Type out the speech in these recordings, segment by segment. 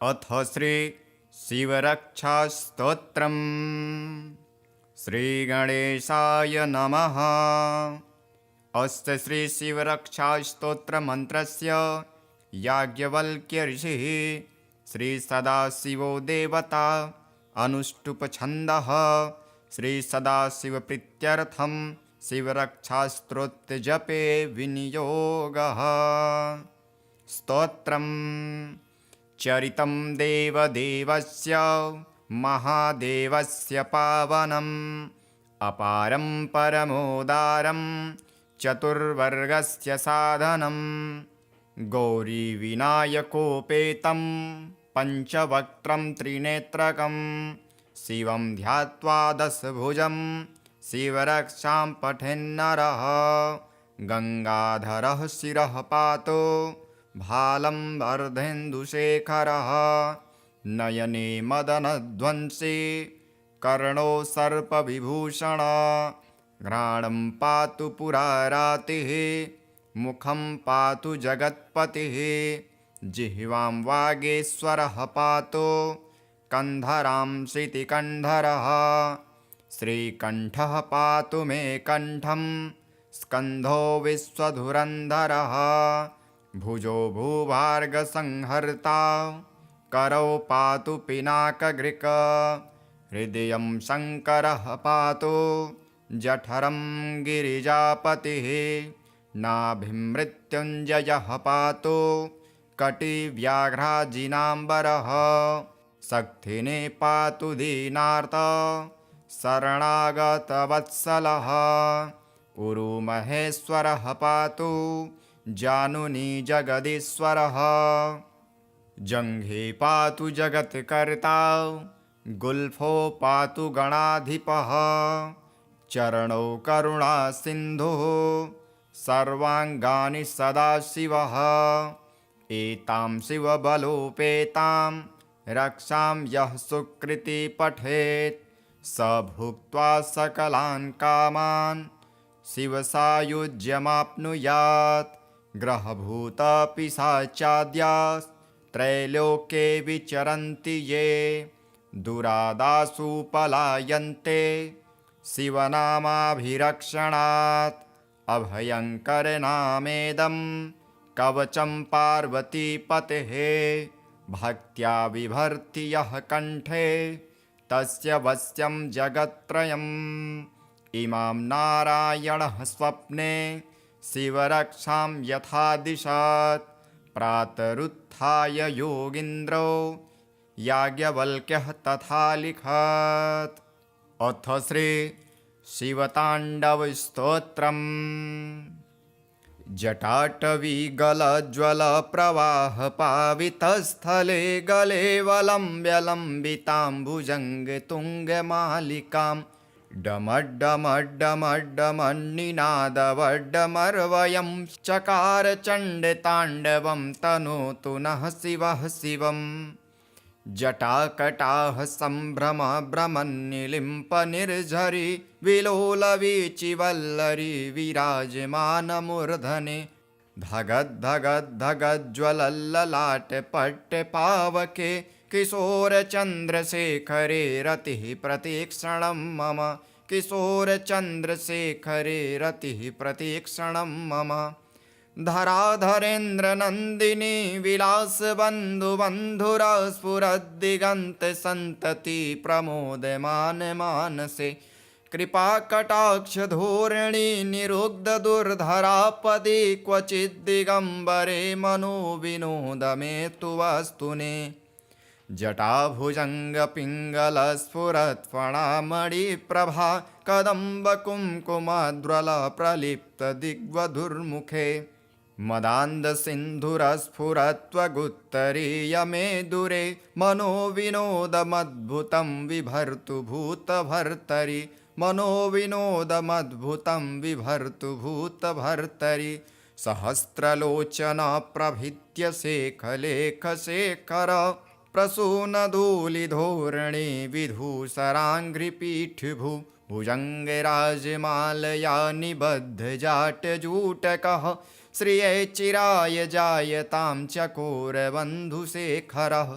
अथ श्री शिवरक्षास्तोत्रम्। श्रीगणेशाय नमः। अस्य श्री शिवरक्षास्तोत्रमन्त्रस्य याज्ञवल्क्य ऋषिः श्री सदाशिवो देवता अनुष्टुप्छन्दः श्री सदाशिवप्रीत्यर्थं शिवरक्षास्तोत्रजपे विनियोगः। स्तोत्रम्। चरितं देवदेवस्य महादेवस्य पावनम् अपारं परमोदारं चतुर्वर्गस्य साधनं गौरीविनायकोपेतं पञ्चवक्त्रं त्रिनेत्रकं शिवं ध्यात्वा दशभुजं शिवरक्षां पठेन्नरः। गङ्गाधरः शिरः पातो भालं वर्धेन्दुशेखरः नयने मदनध्वंसी कर्णो सर्पविभूषण घ्राणं पातु पुरारातिः मुखं पातु जगत्पतिः जिह्वां वागेश्वरः पातु कन्धरां श्रुतिकण्ठरः श्रीकण्ठः पातु मे कण्ठं स्कन्धो विश्वधुरन्धरः भुजो भूभार्गसंहर्ता करौ पातु पिनाकघृक हृदयं शङ्करः पातु जठरं गिरिजापतिः नाभिं मृत्युञ्जयः पातु कटिव्याघ्राजिनाम्बरः शक्तिने पातु दीनार्त शरणागतवत्सलः उरुमहेश्वरः पातु जानुनी जगदीश्वरः जङ्घे पातु जगत्कर्ता गुल्फो पातु गणाधिपः चरणौ करुणासिन्धुः सर्वाङ्गानि सदाशिवः एतां शिवबलोपेतां रक्षां यः सुकृती पठेत् स भुक्त्वा सकलान् कामान् शिवसायुज्यमाप्नुयात्। ग्रहभूतपिशाचाद्यास्त्रैलोक्ये विचरन्ति ये दुरादासु पलायन्ते शिवनामाभिरक्षणात् अभयङ्करनामेदं कवचं पार्वतीपतेः भक्त्या बिभर्ति यः कण्ठे तस्य वश्यं जगत्त्रयम् इमां नारायणः स्वप्ने शिवरक्षां यथा दिशात् प्रातरुत्थाय योगीन्द्रो याज्ञवल्क्यः तथा लिखत्। अथ श्री शिवताण्डवस्तोत्रम्। जटाटवीगलज्वलप्रवाहपावितस्थले गले वलम्ब्यलम्बिताम्बुजङ्गतुङ्गमालिकां डमड्डमड्डमड्डमन्निनादवड्डमर्वयं चकार चण्डताण्डवं तनोतु नः शिवः शिवम्। जटाकटाः सम्भ्रमभ्रमन्निलिम्पनिर्झरि विलोलवीचिवल्लरी विराजमानमूर्धने धगद्धगद्धगज्ज्वलल्ललाटपट्टपावके किशोरचन्द्रशेखरे रतिः प्रतीक्षणं मम किशोरचन्द्रशेखरे रतिः प्रतीक्षणं मम। धराधरेन्द्रनन्दिनी विलासबन्धुबन्धुरा स्फुरद्दिगन्तसन्तति प्रमोदमान मानसे कृपाकटाक्षधोरिणी निरुग्धदुर्धरापदि क्वचिद्दिगम्बरे मनोविनोदमे तु वस्तुने जटाभुजङ्गपिङ्गलस्फुरत्फणामणिप्रभा कदम्बकुङ्कुमद्रलप्रलिप्तदिग्वधुर्मुखे मदान्दसिन्धुरस्फुरत्वगुत्तरीयमे दूरे मनोविनोदमद्भुतं विभर्तु भूतभर्तरि मनोविनोदमद्भुतं विभर्तु भूतभर्तरि सहस्रलोचना प्रभृत्य शेखलेखशेखर प्रसूनधूलिधोरणे विधूसराङ्घ्रिपीठभु भुजङ्गराजमालया निबद्धजाटजूटकः श्रिये चिराय जायतां चकोरबन्धुशेखरः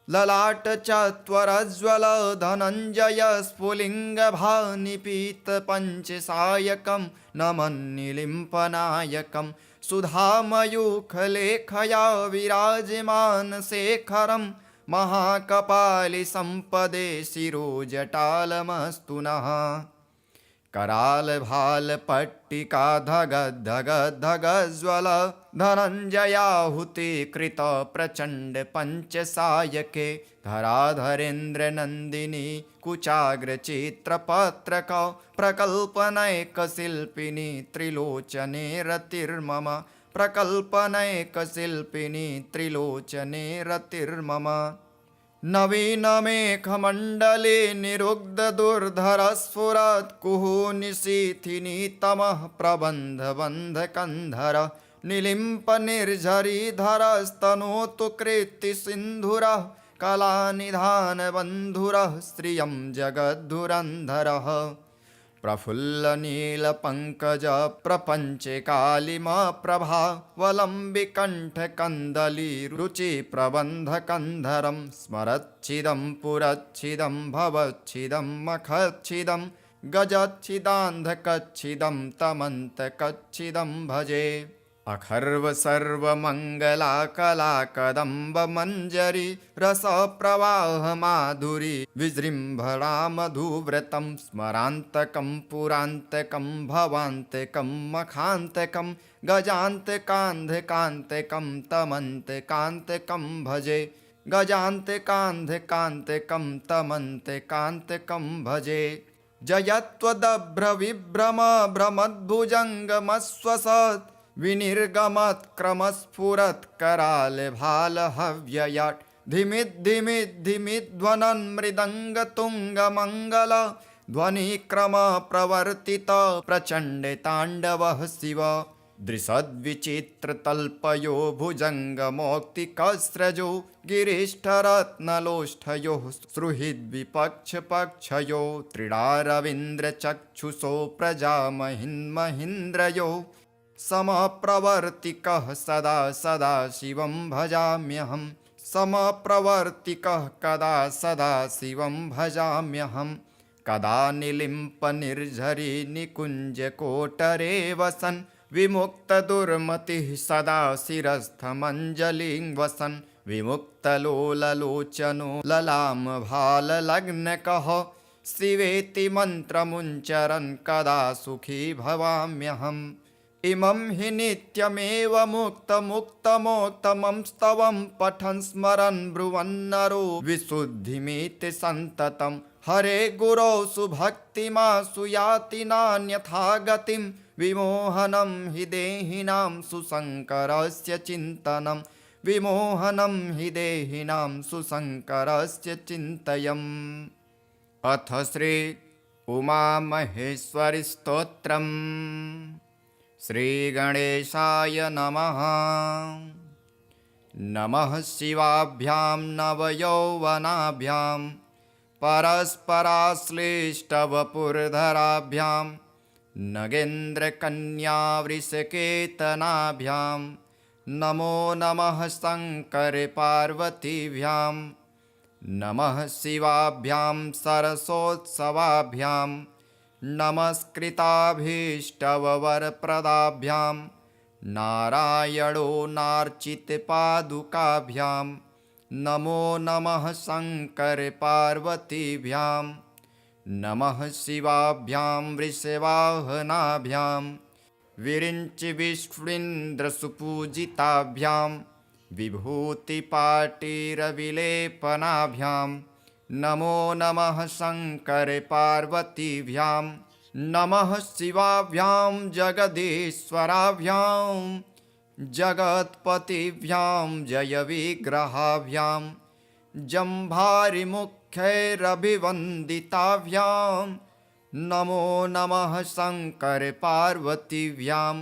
ललाट चत्वरज्ज्वल धनञ्जय स्फुलिङ्गभानिपीत पञ्चसायकं नमन्निलिम्पनायकं सुधामयूखलेखया विराजमान शेखरं महाकपालि सम्पदे शिरोजटालमस्तु नः कराल भाल पट्टिका धग धग धग ज्वल धनञ्जयाहुति कृत प्रचण्ड पञ्चसायके धराधरेन्द्र नन्दिनी कुचाग्र चित्रपत्रक प्रकल्पनैक शिल्पिनी त्रिलोचने रतिर्मम प्रकल्पनैक शिल्पिनी त्रिलोचने रतिर्मम नवीनमेघमण्डले निरुग्धदुर्धरस्फुरत् कुहू निशीथिनी तमः प्रबन्धबन्धकन्धर निलिम्पनिर्झरीधरस्तनोतु कृत्तिसिन्धुरः कलानिधानबन्धुरः श्रियं जगद्धुरन्धरः प्रफुल्लनीलपङ्कज प्रपञ्चकालिमप्रभावलम्बिकण्ठकन्दली रुचिप्रबन्धकन्धरं स्मरच्छिदं पुरच्छिदं भवच्छिदं मखच्छिदं गजच्छिदान्धकच्छिदं तमन्तकच्छिदं भजे अखर्व सर्वमङ्गला कला कदम्ब मञ्जरी रसप्रवाह माधुरी विजृम्भणा मधुव्रतं स्मरान्तकं पुरान्तकं भवान्तकं मखान्तकं गजान्तकान्धकान्तकं तमन्तकान्तकं भजे गजान्तकान्धकान्तकं तमन्तकान्तकं भजे जयत्वदभ्रविभ्रम भ्रमद्भुजङ्गमस्वसत् विनिर्गमत्क्रमस्फुरत् करालभालहव्ययाट् धिमिद्धिमिद्धिमिध्वनन् मृदङ्गतुङ्गमङ्गल ध्वनिक्रमप्रवर्तित प्रचण्डताण्डवः शिव दृशद्विचित्रतल्पयो भुजङ्गमौक्तिकस्रजो गिरिष्ठरत्नलोष्ठयोः सुहृद्विपक्षपक्षयो त्रिडारविन्द्रचक्षुषो प्रजामहिन्महीन्द्रयो समप्रवर्तिकः सदा सदा शिवं भजाम्यहं समप्रवर्तिकः कदा सदा शिवं भजाम्यहं कदा निलिम्पनिर्झरी निकुञ्जकोटरे वसन् विमुक्तदुर्मतिः सदा शिरस्थमञ्जलिं वसन् विमुक्तलोललोचनो ललामभाललग्नकः शिवेति मन्त्रमुच्चरन् कदा सुखी भवाम्यहम् इमं हि नित्यमेव मुक्तमुक्तमोक्तमं स्तवं पठन् स्मरन् ब्रुवन्नरो विशुद्धिमिति सन्ततं हरे गुरौ सुभक्तिमासु याति नान्यथा गतिं विमोहनं हि देहिनां सुशङ्करस्य चिन्तनं विमोहनं हि देहिनां सुशङ्करस्य चिन्तयम् अथ श्री उमामहेश्वरी स्तोत्रम् श्रीगणेशाय नमः नमः शिवाभ्यां नवयौवनाभ्यां परस्पराश्लिष्टवपुर्धराभ्यां नगेन्द्रकन्यावृषकेतनाभ्यां नमो नमः शङ्करपार्वतीभ्यां नमः शिवाभ्यां सरसोत्सवाभ्यां नमस्कृताभीष्टवरप्रदाभ्यां नारायणो नार्चितपादुकाभ्यां नमो नमः शङ्करपार्वतीभ्यां नमः शिवाभ्यां वृषवाहनाभ्यां विरिञ्चिविष्णुन्द्रसुपूजिताभ्यां विभूतिपाटीरविलेपनाभ्यां नमो नमः शङ्करपार्वतीभ्यां नमः शिवाभ्यां जगदीश्वराभ्यां जगत्पतिभ्यां जयविग्रहाभ्यां जम्भारिमुख्यैरभिवन्दिताभ्यां नमो नमः शङ्करपार्वतीभ्यां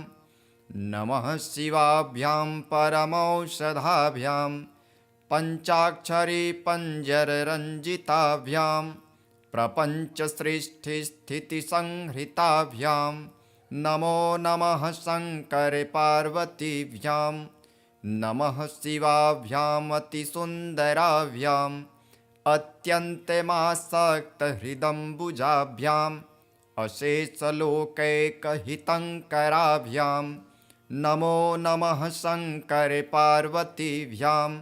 नमः शिवाभ्यां परमौषधाभ्यां पञ्चाक्षरी पञ्जररञ्जिताभ्यां प्रपञ्चसृष्टिस्थितिसंहृताभ्यां नमो नमः शङ्करपार्वतीभ्यां नमः शिवाभ्याम् अतिसुन्दराभ्याम् अत्यन्तमासक्तहृदम्बुजाभ्याम् अशेषलोकैकहितङ्कराभ्याम् नमो नमः शङ्करपार्वतीभ्याम्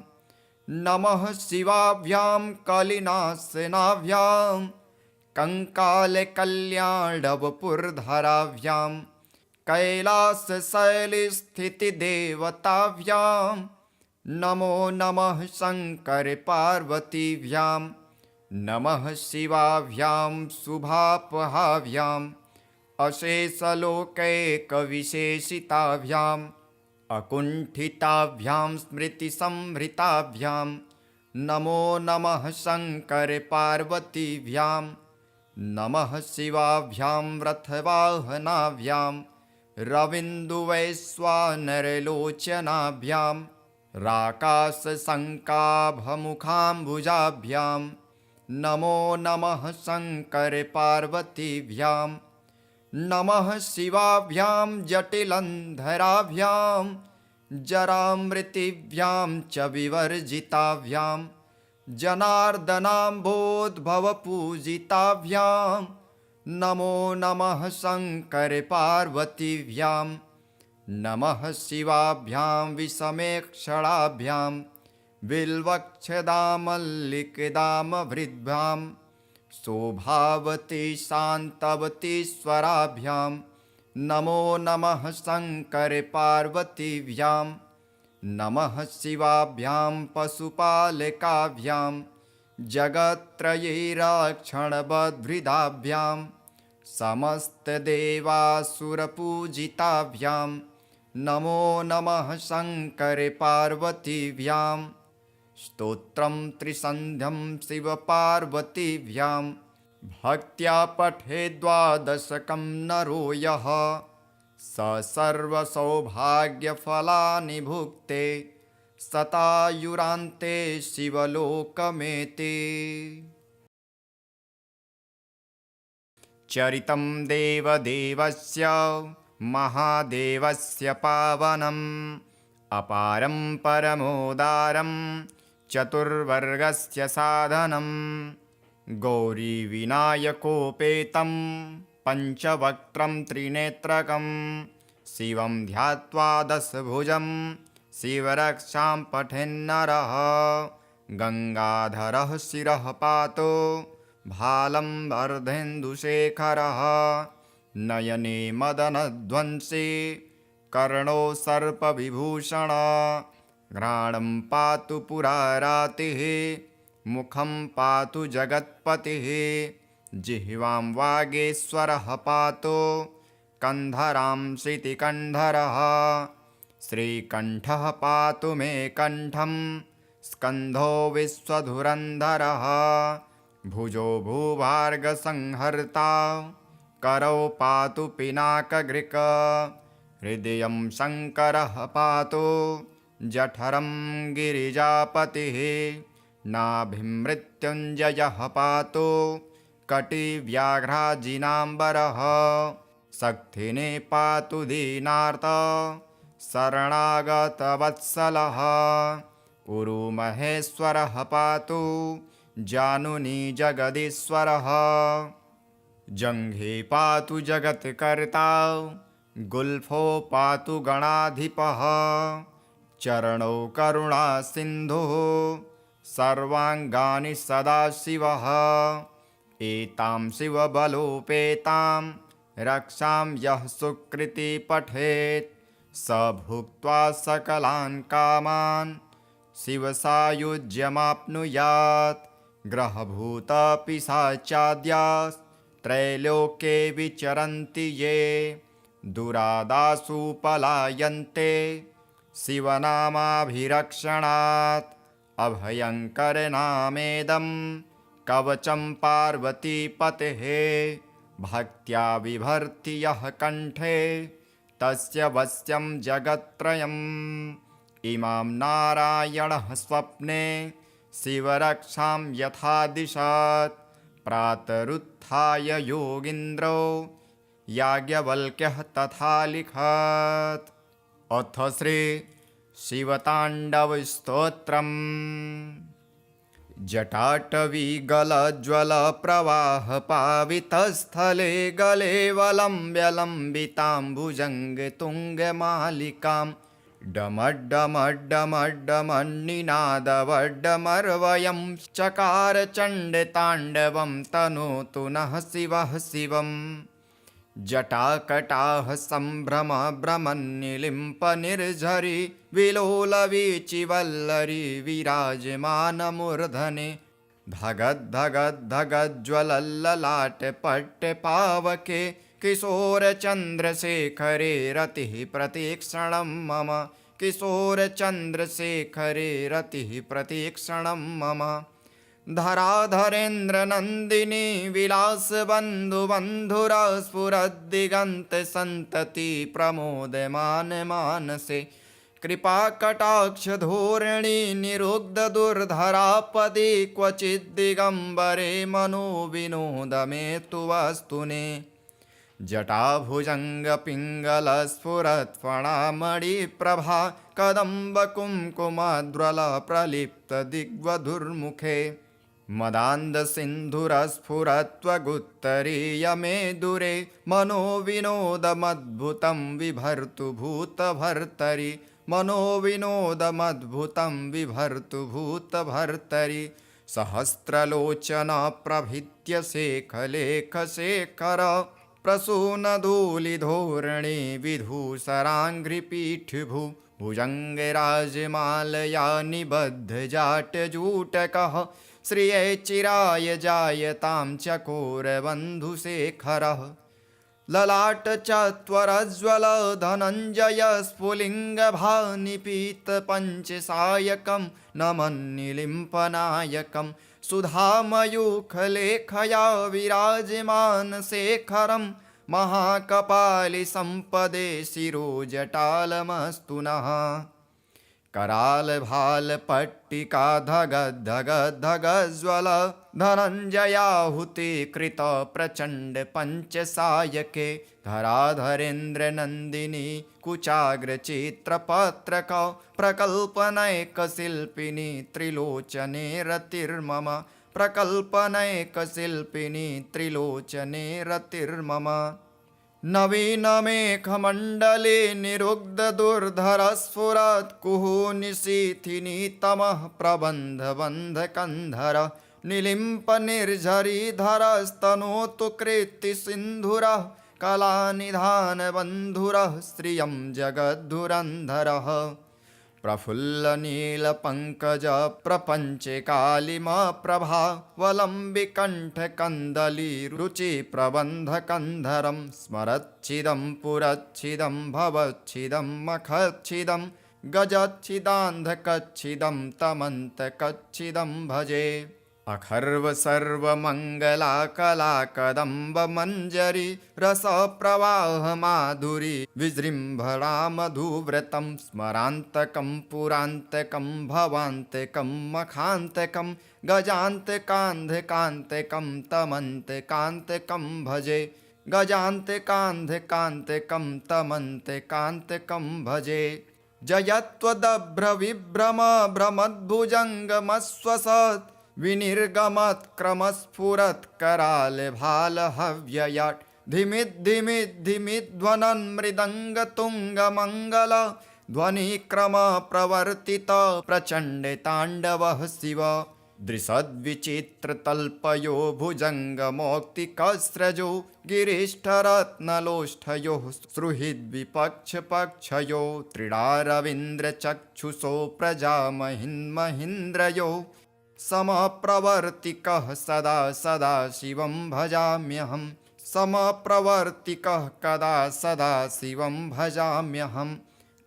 नमः शिवाभ्यां कलिनाशनाभ्यां कङ्कालकल्याणवपुर्धराभ्यां कैलासशैलस्थितिदेवताभ्यां नमो नमः शङ्करपार्वतीभ्यां नमः शिवाभ्यां शुभापहाभ्याम् अशेषलोकैकविशेषिताभ्याम् अकुण्ठिताभ्यां स्मृतिसंभृताभ्यां नमो नमः शङ्करपार्वतीभ्यां नमः शिवाभ्यां रथवाहनाभ्यां रविन्दुवैश्वानरलोचनाभ्यां राकाशशङ्काभमुखाम्बुजाभ्यां नमो नमः शङ्करपार्वतीभ्यां नमः शिवाभ्यां जटिलन्धराभ्यां जरामृतिभ्यां च विवर्जिताभ्यां जनार्दनाम्भोद्भवपूजिताभ्यां नमो नमः शङ्करपार्वतीभ्यां नमः शिवाभ्यां विषमेक्षणाभ्यां बिल्वक्षदामल्लिकदामभृद्भ्यां शोभावती शान्तवतीश्वराभ्यां नमो नमः शङ्करपार्वतीभ्यां नमः शिवाभ्यां पशुपालकाभ्यां जगत्त्रयैरक्षणबद्भृदाभ्यां समस्तदेवासुरपूजिताभ्यां नमो नमः शङ्करपार्वतीभ्यां स्तोत्रं त्रिसन्ध्यं शिवपार्वतीभ्यां भक्त्या पठेद् द्वादशकं नरो यः स सर्वसौभाग्यफलानि भुक्ते शतायुरान्ते शिवलोकमेति। चरितं देवदेवस्य महादेवस्य पावनम् अपारं परमोदारं चतुर्वर्गस्य साधनम् गौरीविनायकोपेतं पञ्चवक्त्रं त्रिनेत्रकं शिवं ध्यात्वा दशभुजं शिवरक्षां पठेन्नरः गङ्गाधरः शिरः पातो भालं वर्धेन्दुशेखरः नयने मदनध्वंसी कर्णो सर्पविभूषण घ्राणं पातु पुरारातिः मुखं पातु जगत्पतिः जिह्वां वागेश्वरः पातु कन्धरां श्रुतिकण्ठरः श्रीकण्ठः पातु मे कण्ठं स्कन्धो विश्वधुरन्धरः भुजो भूभार्गसंहर्ता करौ पातु पिनाकघृक हृदयं शङ्करः पातु जठरं गिरिजापतिः नाभिमृत्युञ्जयः पातु कटिव्याघ्राजिनाम्बरः शक्तिने पातु दीनार्त शरणागतवत्सलः उरुमहेश्वरः पातु जानुनी जगदीश्वरः जङ्घे पातु जगत्कर्ता गुल्फो पातु गणाधिपः चरणौ करुणासिन्धुः सर्वाङ्गानि सदाशिवः एतां शिवबलोपेतां रक्षां यः सुकृति पठेत् स भुक्त्वा सकलान् कामान् शिवसायुज्यमाप्नुयात् ग्रहभूतपिशाचाद्यास्त्रैलोक्ये विचरन्ति ये दुरादासु पलायन्ते शिवनामाभिरक्षणात् अभयङ्करनामेदं कवचं पार्वतीपतेः भक्त्या बिभर्ति यः कण्ठे तस्य वश्यं जगत्त्रयम् इमां नारायणः स्वप्ने शिवरक्षां यथा दिशत् प्रातरुत्थाय योगीन्द्रो याज्ञवल्क्यः तथा लिखत्। अथ श्री शिवताण्डवस्तोत्रम् जटाटवीगलज्वलप्रवाहपावितस्थले गले वलम्ब्यलम्बिताम्बुजङ्गतुङ्गमालिकां डमड्डमड्डमड्डमन्निनादवड्डमर्वयं चकार चण्डताण्डवं तनोतु नः शिवः शिवम् जटाकटाः सम्भ्रम भ्रमन्निलिम्पनिर्झरि विलोलवीचिवल्लरी विराजमानमूर्धने धगद्धगद्धगज्ज्वलल्ललाटपट्टपावके किशोरचन्द्रशेखरे रतिः प्रतीक्षणं मम किशोरचन्द्रशेखरे रतिः प्रतीक्षणं मम धराधरेन्द्रनन्दिनी विलासबन्धुबन्धुरा स्फुरद्दिगन्तसन्तति प्रमोदमान मानसे कृपाकटाक्षधोरिणी निरुग्धदुर्धरापदि क्वचिद्दिगम्बरे मनोविनोदमे तु वस्तुने जटाभुजङ्गपिङ्गलस्फुरत्फणामणिप्रभा कदम्बकुङ्कुमद्वलप्रलिप्तदिग्वधुर्मुखे मदान्धसिन्धुरस्फुरत्वगुत्तरीयमे दूरे मनोविनोदमद्भुतं विभर्तु भूतभर्तरि मनोविनोदमद्भुतं विभर्तु भूतभर्तरि सहस्रलोचन प्रभृत्य शेखलेखशेखर प्रसूनधूलिधोरणे विधूसराङ्घ्रिपीठभू भुजङ्गराजमालया निबद्धजाटजूटकः श्रिये चिराय जायतां चकोरबन्धुशेखरः ललाटचत्वरज्ज्वल धनञ्जय स्फुलिङ्गभानिपीतपञ्चसायकं नमन्निलिम्पनायकं सुधामयूखलेखया विराजमानशेखरं महाकपालिसम्पदे शिरोजटालमस्तु नः करालभालपट्टिका धगद्धगद्धगज्ज्वल धनञ्जयाहुति कृत प्रचण्ड पञ्चसायके धराधरेन्द्रनन्दिनी कुचाग्रचित्रपत्रक प्रकल्पनैकशिल्पिनी त्रिलोचने रतिर्मम प्रकल्पनैकशिल्पिनी त्रिलोचने रतिर्मम नवीनमेघमण्डले निरुग्धदुर्धरस्फुरत्कुः निशीथिनी तमः प्रबन्धबन्धकन्धर निलिम्पनिर्झरीधरस्तनोतु कृत्तिसिन्धुरः कलानिधानबन्धुरः श्रियं जगद्धुरन्धरः प्रफुल्लनीलपङ्कज प्रपञ्चकालिमप्रभा वलम्बिकण्ठकन्दलीरुचिप्रबन्धकन्धरं स्मरच्छिदं पुरच्छिदं भवच्छिदं मखच्छिदं गजच्छिदान्धकच्छिदं तमन्तकच्छिदं भजे अखर्वसर्वमङ्गला कला कदम्बमञ्जरी रसप्रवाहमाधुरी विजृम्भणा मधुव्रतं स्मरान्तकं पुरान्तकं भवान्तकं मखान्तकं गजान्तकान्धकान्तकं तमन्तकान्तकं भजे गजान्तकान्धकान्तकं तमन्तकान्तकं भजे जयत्वदभ्रविभ्रम भ्रमद्भुजङ्गमस्वसत् विनिर्गमत्क्रमस्फुरत्करालभालहव्ययाट् धिमिद्धिमिद्धिमिध्वनन् मृदङ्गतुङ्गमङ्गल ध्वनिक्रमप्रवर्तित प्रचण्डताण्डवः शिव दृशद्विचित्रतल्पयो भुजङ्गमौक्तिकस्रजो गिरिष्ठरत्नलोष्ठयोः सुहृद्विपक्षपक्षयो त्रिडारविन्द्रचक्षुषो प्रजामहिन्महीन्द्रयो समप्रवर्तिकः सदा सदा शिवं भजाम्यहं समप्रवर्तिकः कदा सदा शिवं भजाम्यहं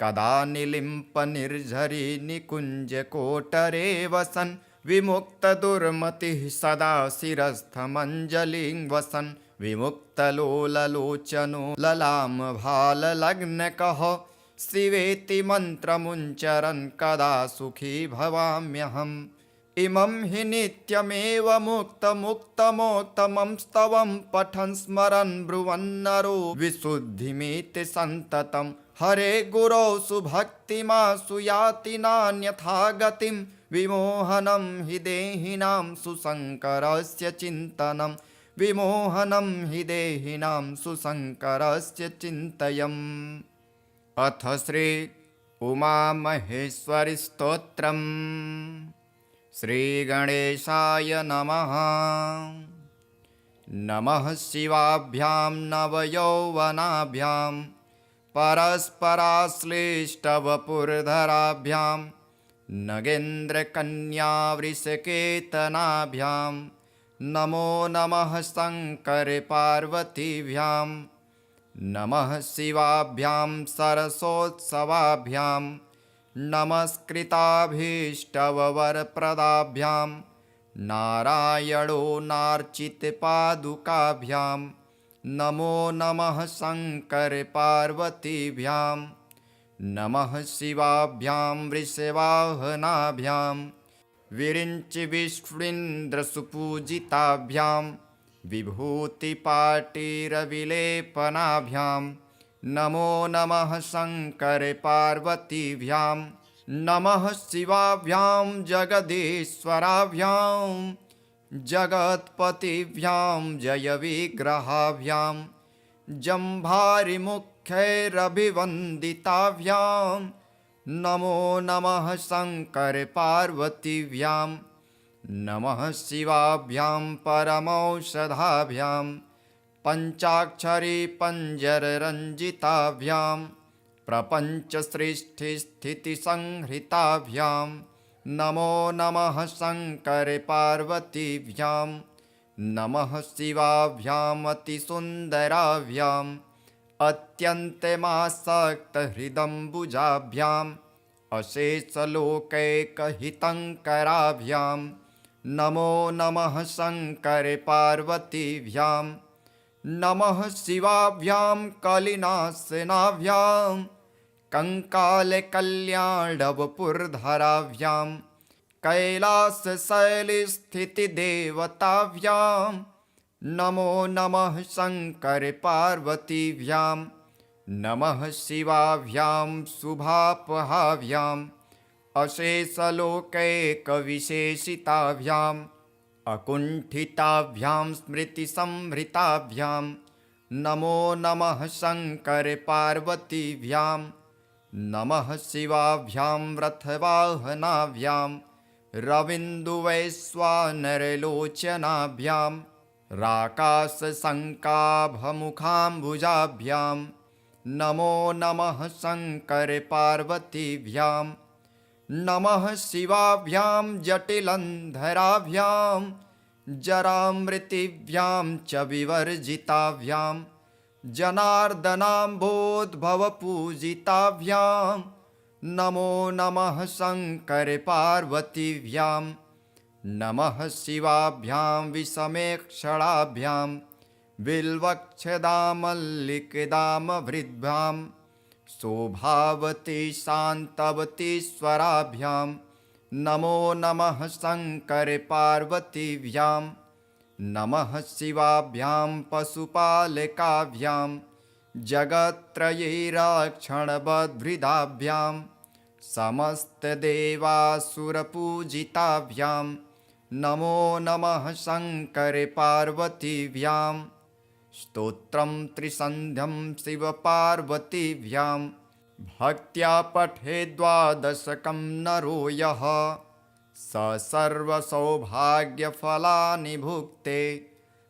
कदा निलिम्पनिर्झरी निकुञ्जकोटरे वसन् विमुक्तदुर्मतिः सदा शिरस्थमञ्जलिं वसन् विमुक्तलोललोचनो ललामभाललग्नकः शिवेति मन्त्रमुच्चरन् कदा सुखी भवाम्यहम् इमं हि नित्यमेव मुक्तमुक्तमोक्तमं स्तवं पठन् स्मरन् ब्रुवन्नरो विशुद्धिमेति सन्ततं हरे गुरौ सुभक्तिमासु याति नान्यथा गतिं विमोहनं हि देहिनां सुशङ्करस्य चिन्तनं विमोहनं हि देहिनां सुशङ्करस्य चिन्तयम्। अथ श्री उमामहेश्वरी स्तोत्रम्। श्रीगणेशाय नमः। नमः शिवाभ्यां नवयौवनाभ्यां परस्पराश्लिष्टवपुर्धराभ्यां नगेन्द्रकन्यावृषकेतनाभ्यां नमो नमः शङ्करपार्वतीभ्यां। नमः शिवाभ्यां सरसोत्सवाभ्यां नमस्कृताभीष्टवरप्रदाभ्यां नारायणो नार्चितपादुकाभ्यां नमो नमः शङ्करपार्वतीभ्यां। नमः शिवाभ्यां वृषवाहनाभ्यां विरिञ्चिविष्णुन्द्रसुपूजिताभ्यां विभूतिपाटीरविलेपनाभ्यां नमो नमः शङ्करपार्वतीभ्यां। नमः शिवाभ्यां जगदीश्वराभ्यां जगत्पतिभ्यां जयविग्रहाभ्यां जम्भारिमुख्यैरभिवन्दिताभ्यां नमो नमः शङ्करपार्वतीभ्यां। नमः शिवाभ्यां परमौषधाभ्यां पञ्चाक्षरी पञ्जररञ्जिताभ्यां प्रपञ्चसृष्टिस्थितिसंहृताभ्यां नमो नमः शङ्करपार्वतीभ्यां। नमः शिवाभ्याम् अतिसुन्दराभ्याम् अत्यन्तमासक्तहृदम्बुजाभ्याम् अशेषलोकैकहितङ्कराभ्यां नमो नमः शङ्करपार्वतीभ्यां। नमः शिवाभ्यां कलिनाशनाभ्यां कङ्कालकल्याणवपुर्धराभ्यां कैलासशैलस्थितिदेवताभ्यां नमो नमः शङ्करपार्वतीभ्यां। नमः शिवाभ्यां शुभापहाभ्याम् अशेषलोकैकविशेषिताभ्याम् अकुण्ठिताभ्यां स्मृतिसंहृताभ्यां नमो नमः शङ्करपार्वतीभ्यां। नमः शिवाभ्यां रथवाहनाभ्यां रविन्दुवैश्वानरलोचनाभ्यां राकाशशङ्काभमुखाम्बुजाभ्यां नमो नमः शङ्करपार्वतीभ्यां। नमः शिवाभ्यां जटिलन्धराभ्यां जरामृतिभ्यां च विवर्जिताभ्यां जनार्दनाम्भोद्भवपूजिताभ्यां नमो नमः शङ्करपार्वतीभ्यां। नमः शिवाभ्यां विषमेक्षणाभ्यां बिल्वक्षदामल्लिकदामभृद्भ्यां शोभावती शान्तवतीश्वराभ्यां नमो नमः शङ्करपार्वतीभ्यां। नमः शिवाभ्यां पशुपालकाभ्यां जगत्त्रयैरक्षणवद्वृद्धाभ्यां समस्तदेवासुरपूजिताभ्यां नमो नमः शङ्करपार्वतीभ्यां। स्तोत्रं त्रिसन्ध्यं शिवपार्वतीभ्यां भक्त्या पठेत् द्वादशकं नरो यः स सर्वसौभाग्यफलानि भुक्ते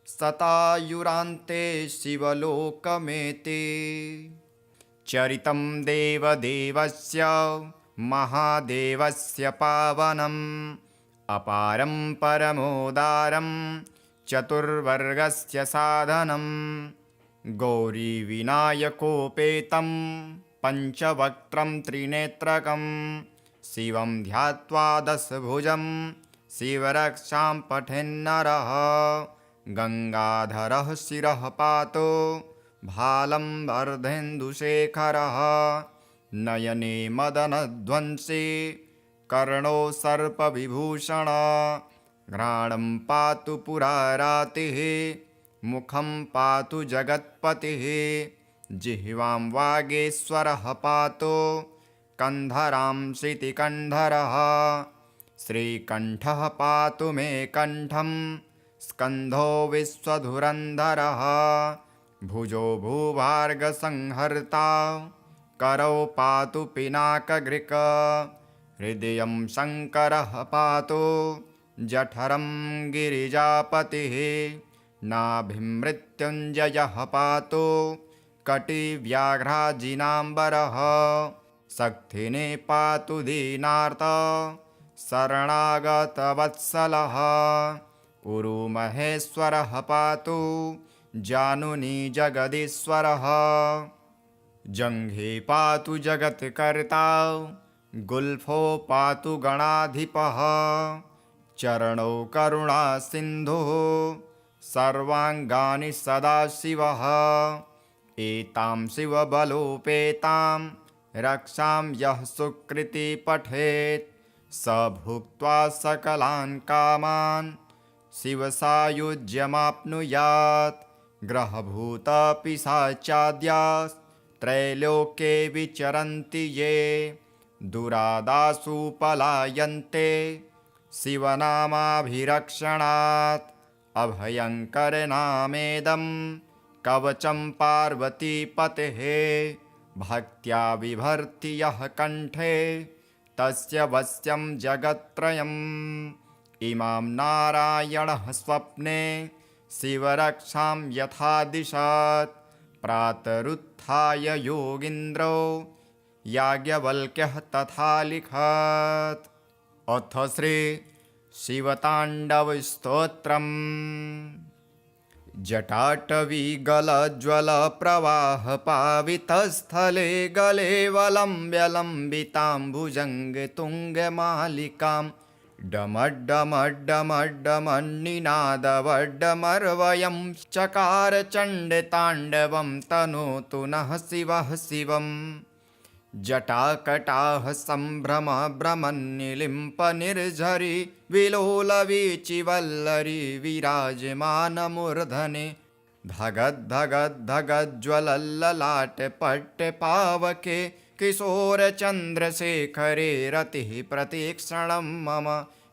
शतायुरान्ते शिवलोकमेति। चरितं देवदेवस्य महादेवस्य पावनम् अपारं परमोदारं चतुर्वर्गस्य साधनं गौरीविनायकोपेतं पञ्चवक्त्रं त्रिनेत्रकं शिवं ध्यात्वा दशभुजं शिवरक्षां पठेन्नरः गङ्गाधरः शिरः पातो भालं वर्धेन्दुशेखरः नयने मदनध्वंसी कर्णो सर्पविभूषण घ्राणं पातु पुरारातिः मुखं पातु जगत्पतिः जिह्वां वागेश्वरः पातु कन्धरां श्रुतिकण्ठरः श्रीकण्ठः पातु मे कण्ठं स्कन्धो विश्वधुरन्धरः भुजो भूभार्गसंहर्ता करौ पातु पिनाकघृक हृदयं शङ्करः पातु जठरं गिरिजापतिः नाभिं मृत्युञ्जयः पातु कटिव्याघ्राजिनाम्बरः शक्तिने पातु दीनार्त शरणागतवत्सलः उरुमहेश्वरः पातु जानुनी जगदीश्वरः जङ्घे पातु जगत्कर्ता गुल्फो पातु गणाधिपः चरणौ करुणासिन्धुः सर्वाङ्गानि सदाशिवः एतां शिवबलोपेतां रक्षां यः सुकृति पठेत् स भुक्त्वा सकलान् कामान् शिवसायुज्यमाप्नुयात् ग्रहभूतपिशाचाद्यास्त्रैलोक्ये विचरन्ति ये दुरादासु पलायन्ते शिवनामाभिरक्षणात् अभयङ्करनामेदं कवचं पार्वतीपतेः भक्त्या बिभर्ति यः कण्ठे तस्य वश्यं जगत्त्रयम् इमां नारायणः स्वप्ने शिवरक्षां यथा दिशत् प्रातरुत्थाय योगीन्द्रो याज्ञवल्क्यः तथा लिखत्। अथ श्री शिवताण्डवस्तोत्रम्। जटाटवीगलज्वलप्रवाहपावितस्थले गलेवलम्ब्य लम्बिताम्बुजङ्गतुङ्गमालिकां डमड्डमड्डमड्डमन्निनादवड्डमर्वयं चकार चण्डताण्डवं तनोतु नः शिवः शिवम्। जटाकटाः सम्भ्रम भ्रमन्निलिम्पनिर्झरि विलोलवीचिवल्लरी विराजमानमूर्धने धगद्धगद्धगज्ज्वलल्ललाटपट्टपावके किशोरचन्द्रशेखरे रतिः प्रतीक्षणं मम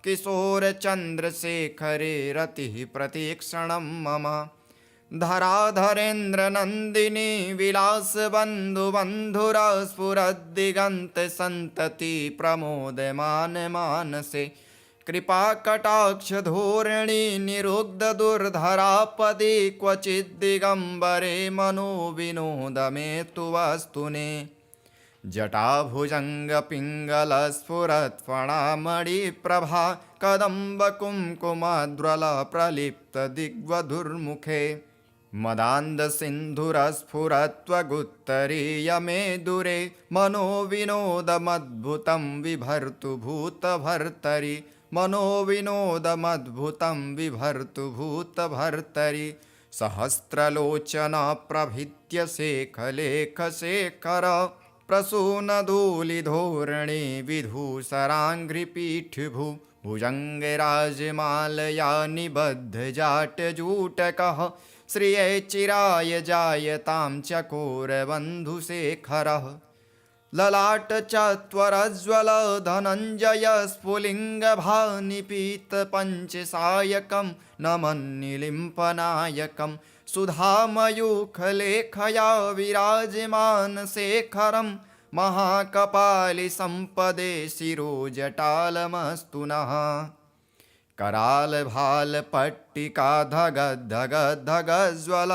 किशोरचन्द्रशेखरे रतिः प्रतीक्षणं मम। धराधरेन्द्रनन्दिनी विलासबन्धुबन्धुरा स्फुरद्दिगन्तसन्तति प्रमोदमान मानसे कृपाकटाक्षधोरिणी निरुग्धदुर्धरापदे क्वचिद्दिगम्बरे मनोविनोदमे तु वस्तुने। जटाभुजङ्गपिङ्गलस्फुरत्फणामणिप्रभा कदम्बकुङ्कुमद्रलप्रलिप्तदिग्वधुर्मुखे मदान्धसिन्धुरस्फुरत्वगुत्तरीयमे मनोविनोदमद्भुतं विभर्तु भूतभर्तरि मनोविनोदमद्भुतं विभर्तु भूतभर्तरि। सहस्रलोचना प्रभृत्य शेखलेखशेखर प्रसूनधूलिधोरणे विधूसराङ्घ्रिपीठभू भुजङ्गराजमालया निबद्धजाटजूटकः श्रिये चिराय जायतां चकोरबन्धुशेखरः। ललाटचत्वरज्ज्वल धनञ्जय स्फुलिङ्गभानिपीतपञ्चसायकं नमन्निलिम्पनायकं सुधामयूखलेखया विराजमानशेखरं महाकपालिसम्पदे शिरोजटालमस्तु नः। करालभालपट्टिका धगद्धगद्धगज्ज्वल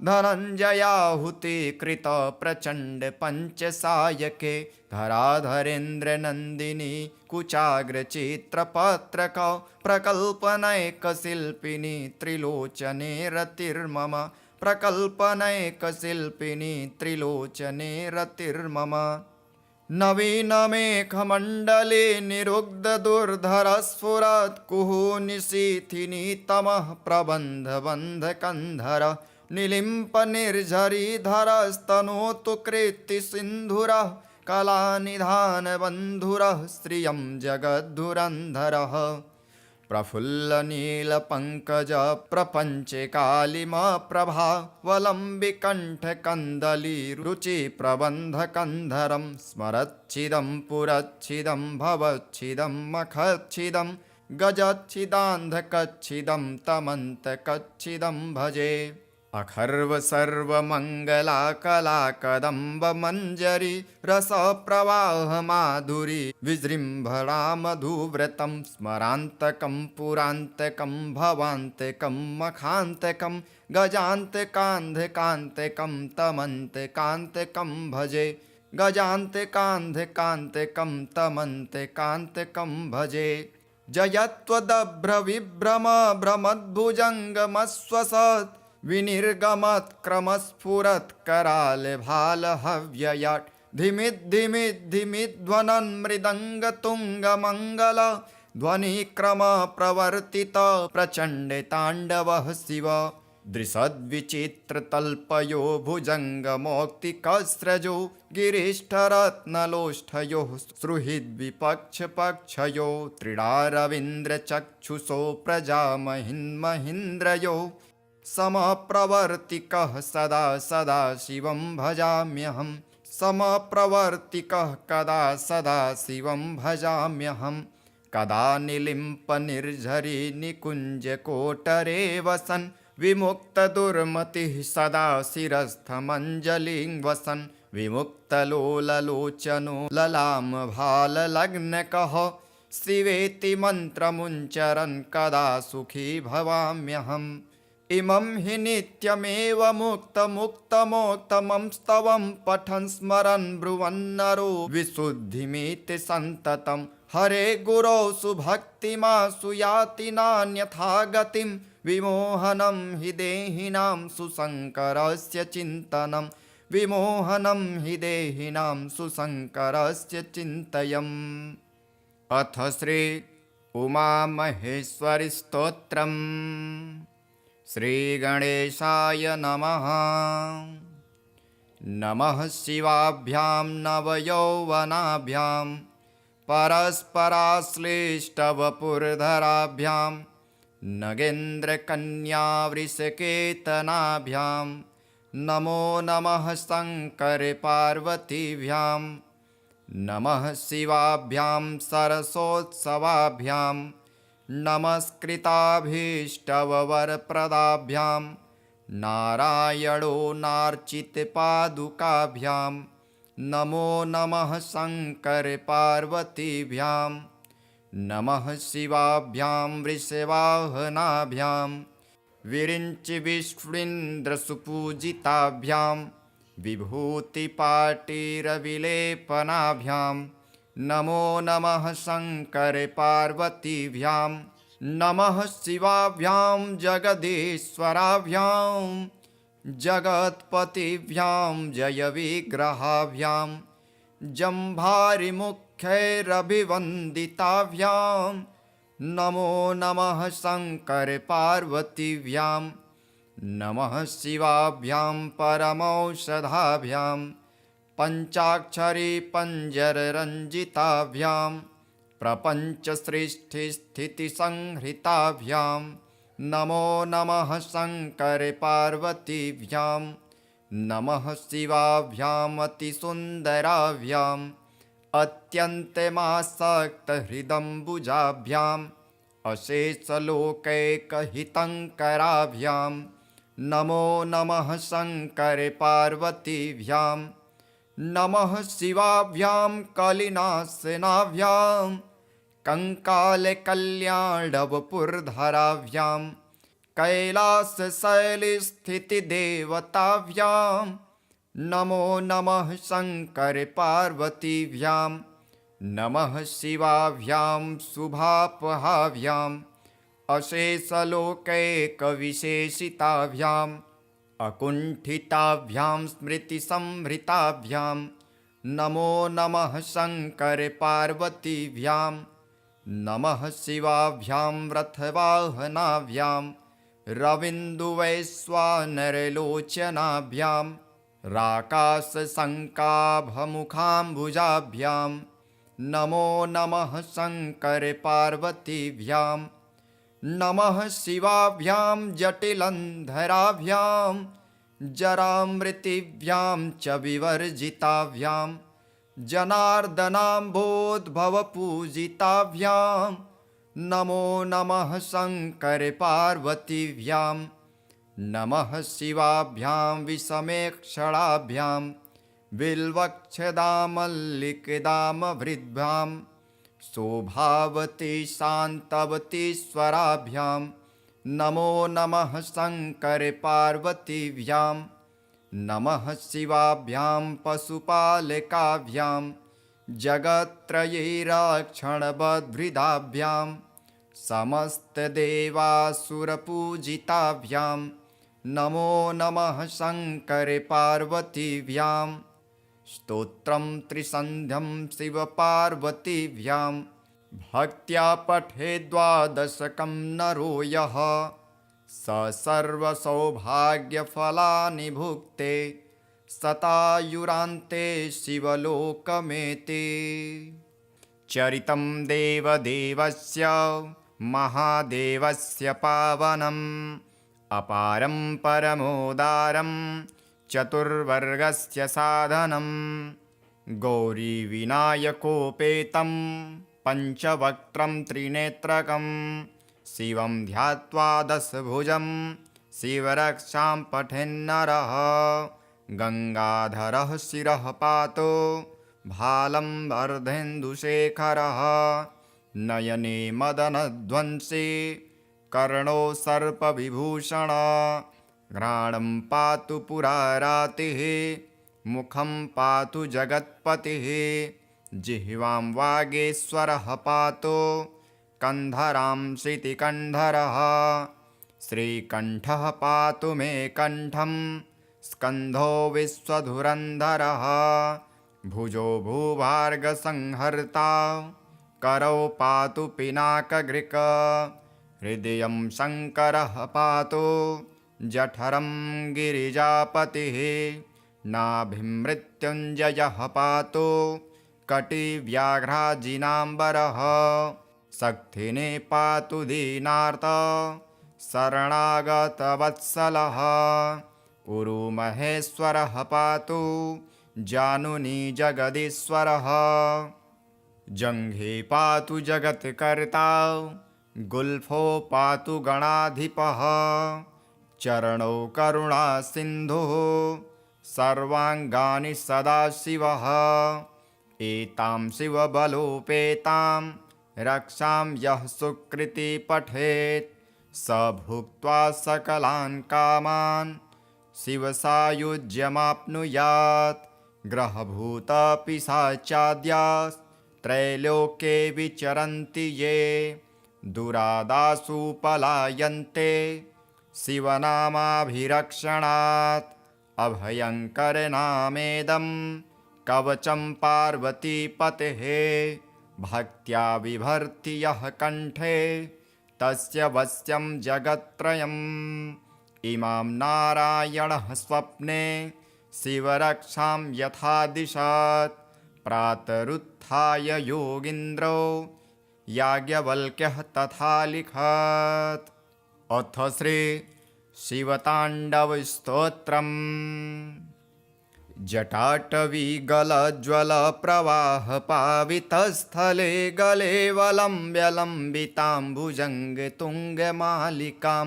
धनञ्जयाहुति कृत प्रचण्ड पञ्चसायके धराधरेन्द्रनन्दिनी कुचाग्रचित्रपत्रक प्रकल्पनैकशिल्पिनी त्रिलोचने रतिर्मम प्रकल्पनैकशिल्पिनी त्रिलोचने रतिर्मम। नवीनमेघमण्डले निरुग्धदुर्धरस्फुरत्कुः निशीथिनीतमः प्रबन्धबन्धकन्धर निलिम्पनिर्झरीधरस्तनोतु कृत्तिसिन्धुरः कलानिधानबन्धुरः श्रियं जगद्धुरन्धरः। प्रफुल्लनीलपङ्कजप्रपञ्चकालिमप्रभा वलम्बिकण्ठकन्दलीरुचिप्रबन्धकन्धरं स्मरच्छिदं पुरच्छिदं भवच्छिदं मखच्छिदं गजच्छिदान्धकच्छिदं तमन्तकच्छिदं भजे। अखर्वसर्वमङ्गलाकलाकदम्बमञ्जरी रसप्रवाहमाधुरी विजृम्भणा मधुव्रतं स्मरान्तकं पुरान्तकं भवान्तकं मखान्तकं गजान्तकान्धकान्तकं तमन्तकान्तकं भजे। गजान्तकान्धकान्तकं तमन्तकान्तकं भजे। जयत्वदभ्रविभ्रम भ्रमद्भुजङ्गमस्वसत् विनिर्गमत्क्रमस्फुरत्करालभालहव्ययाट् धिमिद्धिमिद्धिमिध्वनन् मृदङ्गतुङ्गमङ्गल ध्वनिक्रमप्रवर्तित प्रचण्डताण्डवः शिव। दृशद्विचित्रतल्पयो भुजङ्गमौक्तिकस्रजो गिरिष्ठरत्नलोष्ठयोः सुहृद्विपक्षपक्षयो त्रिडारविन्द्रचक्षुषो प्रजामहिन्महीन्द्रयो समप्रवर्तिकः सदा सदा शिवं भजाम्यहं। समप्रवर्तिकः कदा सदा शिवं भजाम्यहं। कदा निलिम्पनिर्झरी निकुञ्जकोटरे वसन् विमुक्तदुर्मतिः सदा शिरस्थमञ्जलिं वसन् विमुक्तलोललोचनो ललामभाललग्नकः शिवेति मन्त्रमुच्चरन् कदा सुखी भवाम्यहम्। इमं हि नित्यमेव मुक्तमुक्तमोक्तमं स्तवं पठन् स्मरन् ब्रुवन्नरो विशुद्धिमिति सन्ततं। हरे गुरौ सुभक्तिमासु याति नान्यथा गतिं विमोहनं हि देहिनां सुशङ्करस्य चिन्तनं। विमोहनं हि देहिनां सुशङ्करस्य चिन्तयम्। अथ श्री उमामहेश्वरी स्तोत्रम्। श्रीगणेशाय नमः। नमः शिवाभ्यां नवयौवनाभ्यां परस्पराश्लिष्टवपुर्धराभ्यां नगेन्द्रकन्यावृषकेतनाभ्यां नमो नमः शङ्करपार्वतीभ्यां। नमः शिवाभ्यां सरसोत्सवाभ्यां नमस्कृताभीष्टवरप्रदाभ्यां नारायणो नार्चितपादुकाभ्यां नमो नमः शङ्करपार्वतीभ्यां। नमः शिवाभ्यां वृषवाहनाभ्यां विरिञ्चिविष्णुन्द्रसुपूजिताभ्यां विभूतिपाटीरविलेपनाभ्यां नमो नमः शङ्करपार्वतीभ्यां। नमः शिवाभ्यां जगदीश्वराभ्यां जगत्पतिभ्यां जयविग्रहाभ्यां जम्भारिमुख्यैरभिवन्दिताभ्यां नमो नमः शङ्करपार्वतीभ्यां। नमः शिवाभ्यां परमौषधाभ्यां पञ्चाक्षरी पञ्जररञ्जिताभ्यां प्रपञ्चसृष्टिस्थितिसंहृताभ्यां नमो नमः शङ्करपार्वतीभ्यां। नमः शिवाभ्याम् अतिसुन्दराभ्याम् अत्यन्तमासक्तहृदम्बुजाभ्याम् अशेषलोकैकहितङ्कराभ्यां नमो नमः शङ्करपार्वतीभ्यां। नमः शिवाभ्यां कलिनाशनाभ्यां कङ्कालकल्याणवपुर्धराभ्यां कैलासशैलस्थितिदेवताभ्यां नमो नमः शङ्करपार्वतीभ्यां। नमः शिवाभ्यां शुभापहाभ्याम् अशेषलोकैकविशेषिताभ्याम् अकुण्ठिताभ्यां स्मृतिसंहृताभ्यां नमो नमः शङ्करपार्वतीभ्यां। नमः शिवाभ्यां रथवाहनाभ्यां रविन्दुवैश्वानरलोचनाभ्यां राकाशशङ्काभमुखाम्बुजाभ्यां नमो नमः शङ्करपार्वतीभ्यां। नमः शिवाभ्यां जटिलन्धराभ्यां जरामृतिभ्यां च विवर्जिताभ्यां जनार्दनाम्भोद्भवपूजिताभ्यां नमो नमः शङ्करपार्वतीभ्यां नमः शिवाभ्यां विषमेक्षणाभ्यां बिल्वक्षदामल्लिकदामभृद्भ्यां शोभावती शान्तवतीश्वराभ्यां नमो नमः शङ्करपार्वतीभ्यां नमः शिवाभ्यां पशुपालकाभ्यां जगत्त्रयैरक्षणबद्भृदाभ्यां समस्तदेवासुरपूजिताभ्यां नमो नमः शङ्करपार्वतीभ्यां स्तोत्रं त्रिसन्ध्यं शिवपार्वतीभ्यां भक्त्या पठेद् द्वादशकं नरो यः स सर्वसौभाग्यफलानि भुक्ते शतायुरान्ते शिवलोकमेति। चरितं देवदेवस्य महादेवस्य पावनम् अपारं परमोदारं चतुर्वर्गस्य साधनं गौरीविनायकोपेतं पञ्चवक्त्रं त्रिनेत्रकं शिवं ध्यात्वा दशभुजं शिवरक्षां पठेन्नरः गङ्गाधरः शिरः पातो भालं वर्धेन्दुशेखरः नयने मदनध्वंसी कर्णो सर्पविभूषण घ्राणं पातु पुरारातिः मुखं पातु जगत्पतिः जिह्वां वागेश्वरः पातु कन्धरां श्रुतिकण्ठरः श्रीकण्ठः पातु मे कण्ठं स्कन्धो विश्वधुरन्धरः भुजो भूभार्गसंहर्ता करौ पातु पिनाकघृक हृदयं शङ्करः पातु जठरं गिरिजापतिः नाभिं मृत्युञ्जयः पातु कटिव्याघ्राजिनाम्बरः शक्तिने पातु दीनार्त शरणागतवत्सलः उरुमहेश्वरः पातु जानुनी जगदीश्वरः जङ्घे पातु जगत्कर्ता गुल्फो पातु गणाधिपः चरणौ करुणासिन्धुः सर्वाङ्गानि सदाशिवः एतां शिवबलोपेतां रक्षां यः सुकृति पठेत् स भुक्त्वा सकलान् कामान् शिवसायुज्यमाप्नुयात् ग्रहभूतपिशाचाद्यास्त्रैलोक्ये विचरन्ति ये दुरादासु पलायन्ते शिवनामाभिरक्षणात् अभयङ्करनामेदं कवचं पार्वतीपतेः भक्त्या बिभर्ति यः कण्ठे तस्य वश्यं जगत्त्रयम् इमां नारायणः स्वप्ने शिवरक्षां यथा दिशत् प्रातरुत्थाय योगीन्द्रो याज्ञवल्क्यः तथा लिखत्। अथ श्री शिवताण्डवस्तोत्रम्। जटाटवीगलज्वलप्रवाहपावितस्थले गले वलम्ब्यलम्बिताम्बुजङ्गतुङ्गमालिकां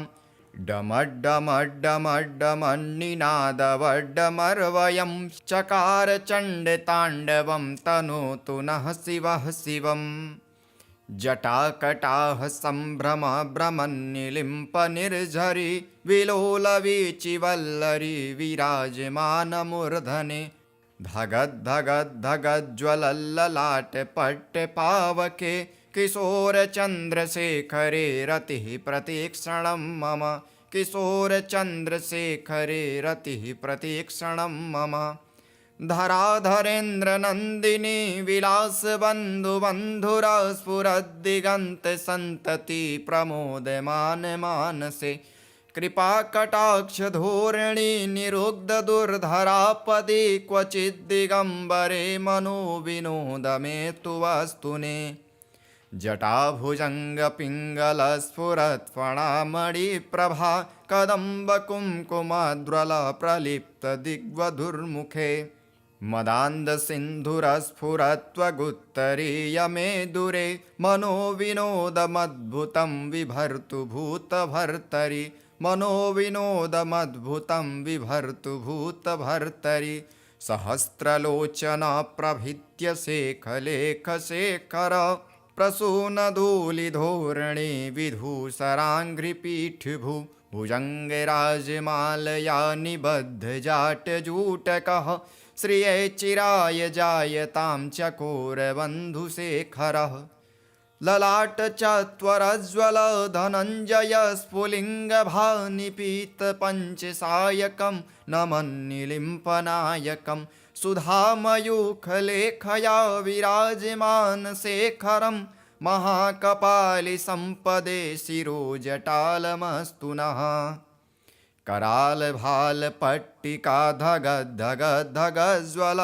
डमड्डमड्डमड्डमन्निनादवड्डमर्वयं चकार चण्डताण्डवं तनोतु नः शिवः शिवम्। जटाकटाः सम्भ्रम भ्रमन्निलिम्पनिर्झरि विलोलवीचिवल्लरी विराजमानमूर्धने धगद्धगद्धगज्ज्वलल्ललाटपट्टपावके किशोरचन्द्रशेखरे रतिः प्रतीक्षणं मम किशोरचन्द्रशेखरे रतिः प्रतीक्षणं मम। धराधरेन्द्रनन्दिनी विलासबन्धुबन्धुरा स्फुरद्दिगन्तसन्तति प्रमोदमान मानसे कृपाकटाक्षधोरिणी निरुग्धदुर्धरापदि क्वचिद्दिगम्बरे मनोविनोदमे तु वस्तुने। जटाभुजङ्गपिङ्गलस्फुरत्फणामणिप्रभा कदम्बकुङ्कुमद्रलप्रलिप्तदिग्वधुर्मुखे मदान्दसिन्धुरस्फुरत्वगुत्तरीयमे दूरे मनोविनोदमद्भुतं विभर्तु भूतभर्तरि मनोविनोदमद्भुतं विभर्तु भूतभर्तरि सहस्रलोचना प्रभृत्य शेखलेखशेखर प्रसूनधूलिधोरणे विधूसराङ्घ्रिपीठभू भुजङ्गराजमालया निबद्धजाटजूटकः श्रिये चिराय जायतां चकोरबन्धुशेखरः ललाटचत्वरज्ज्वल धनञ्जय स्फुलिङ्गभानिपीतपञ्चसायकं नमन्निलिम्पनायकं सुधामयूखलेखया विराजमानशेखरं महाकपालिसम्पदे शिरोजटालमस्तु नः करालभालपट्टिका धगद्धगद्धगज्ज्वल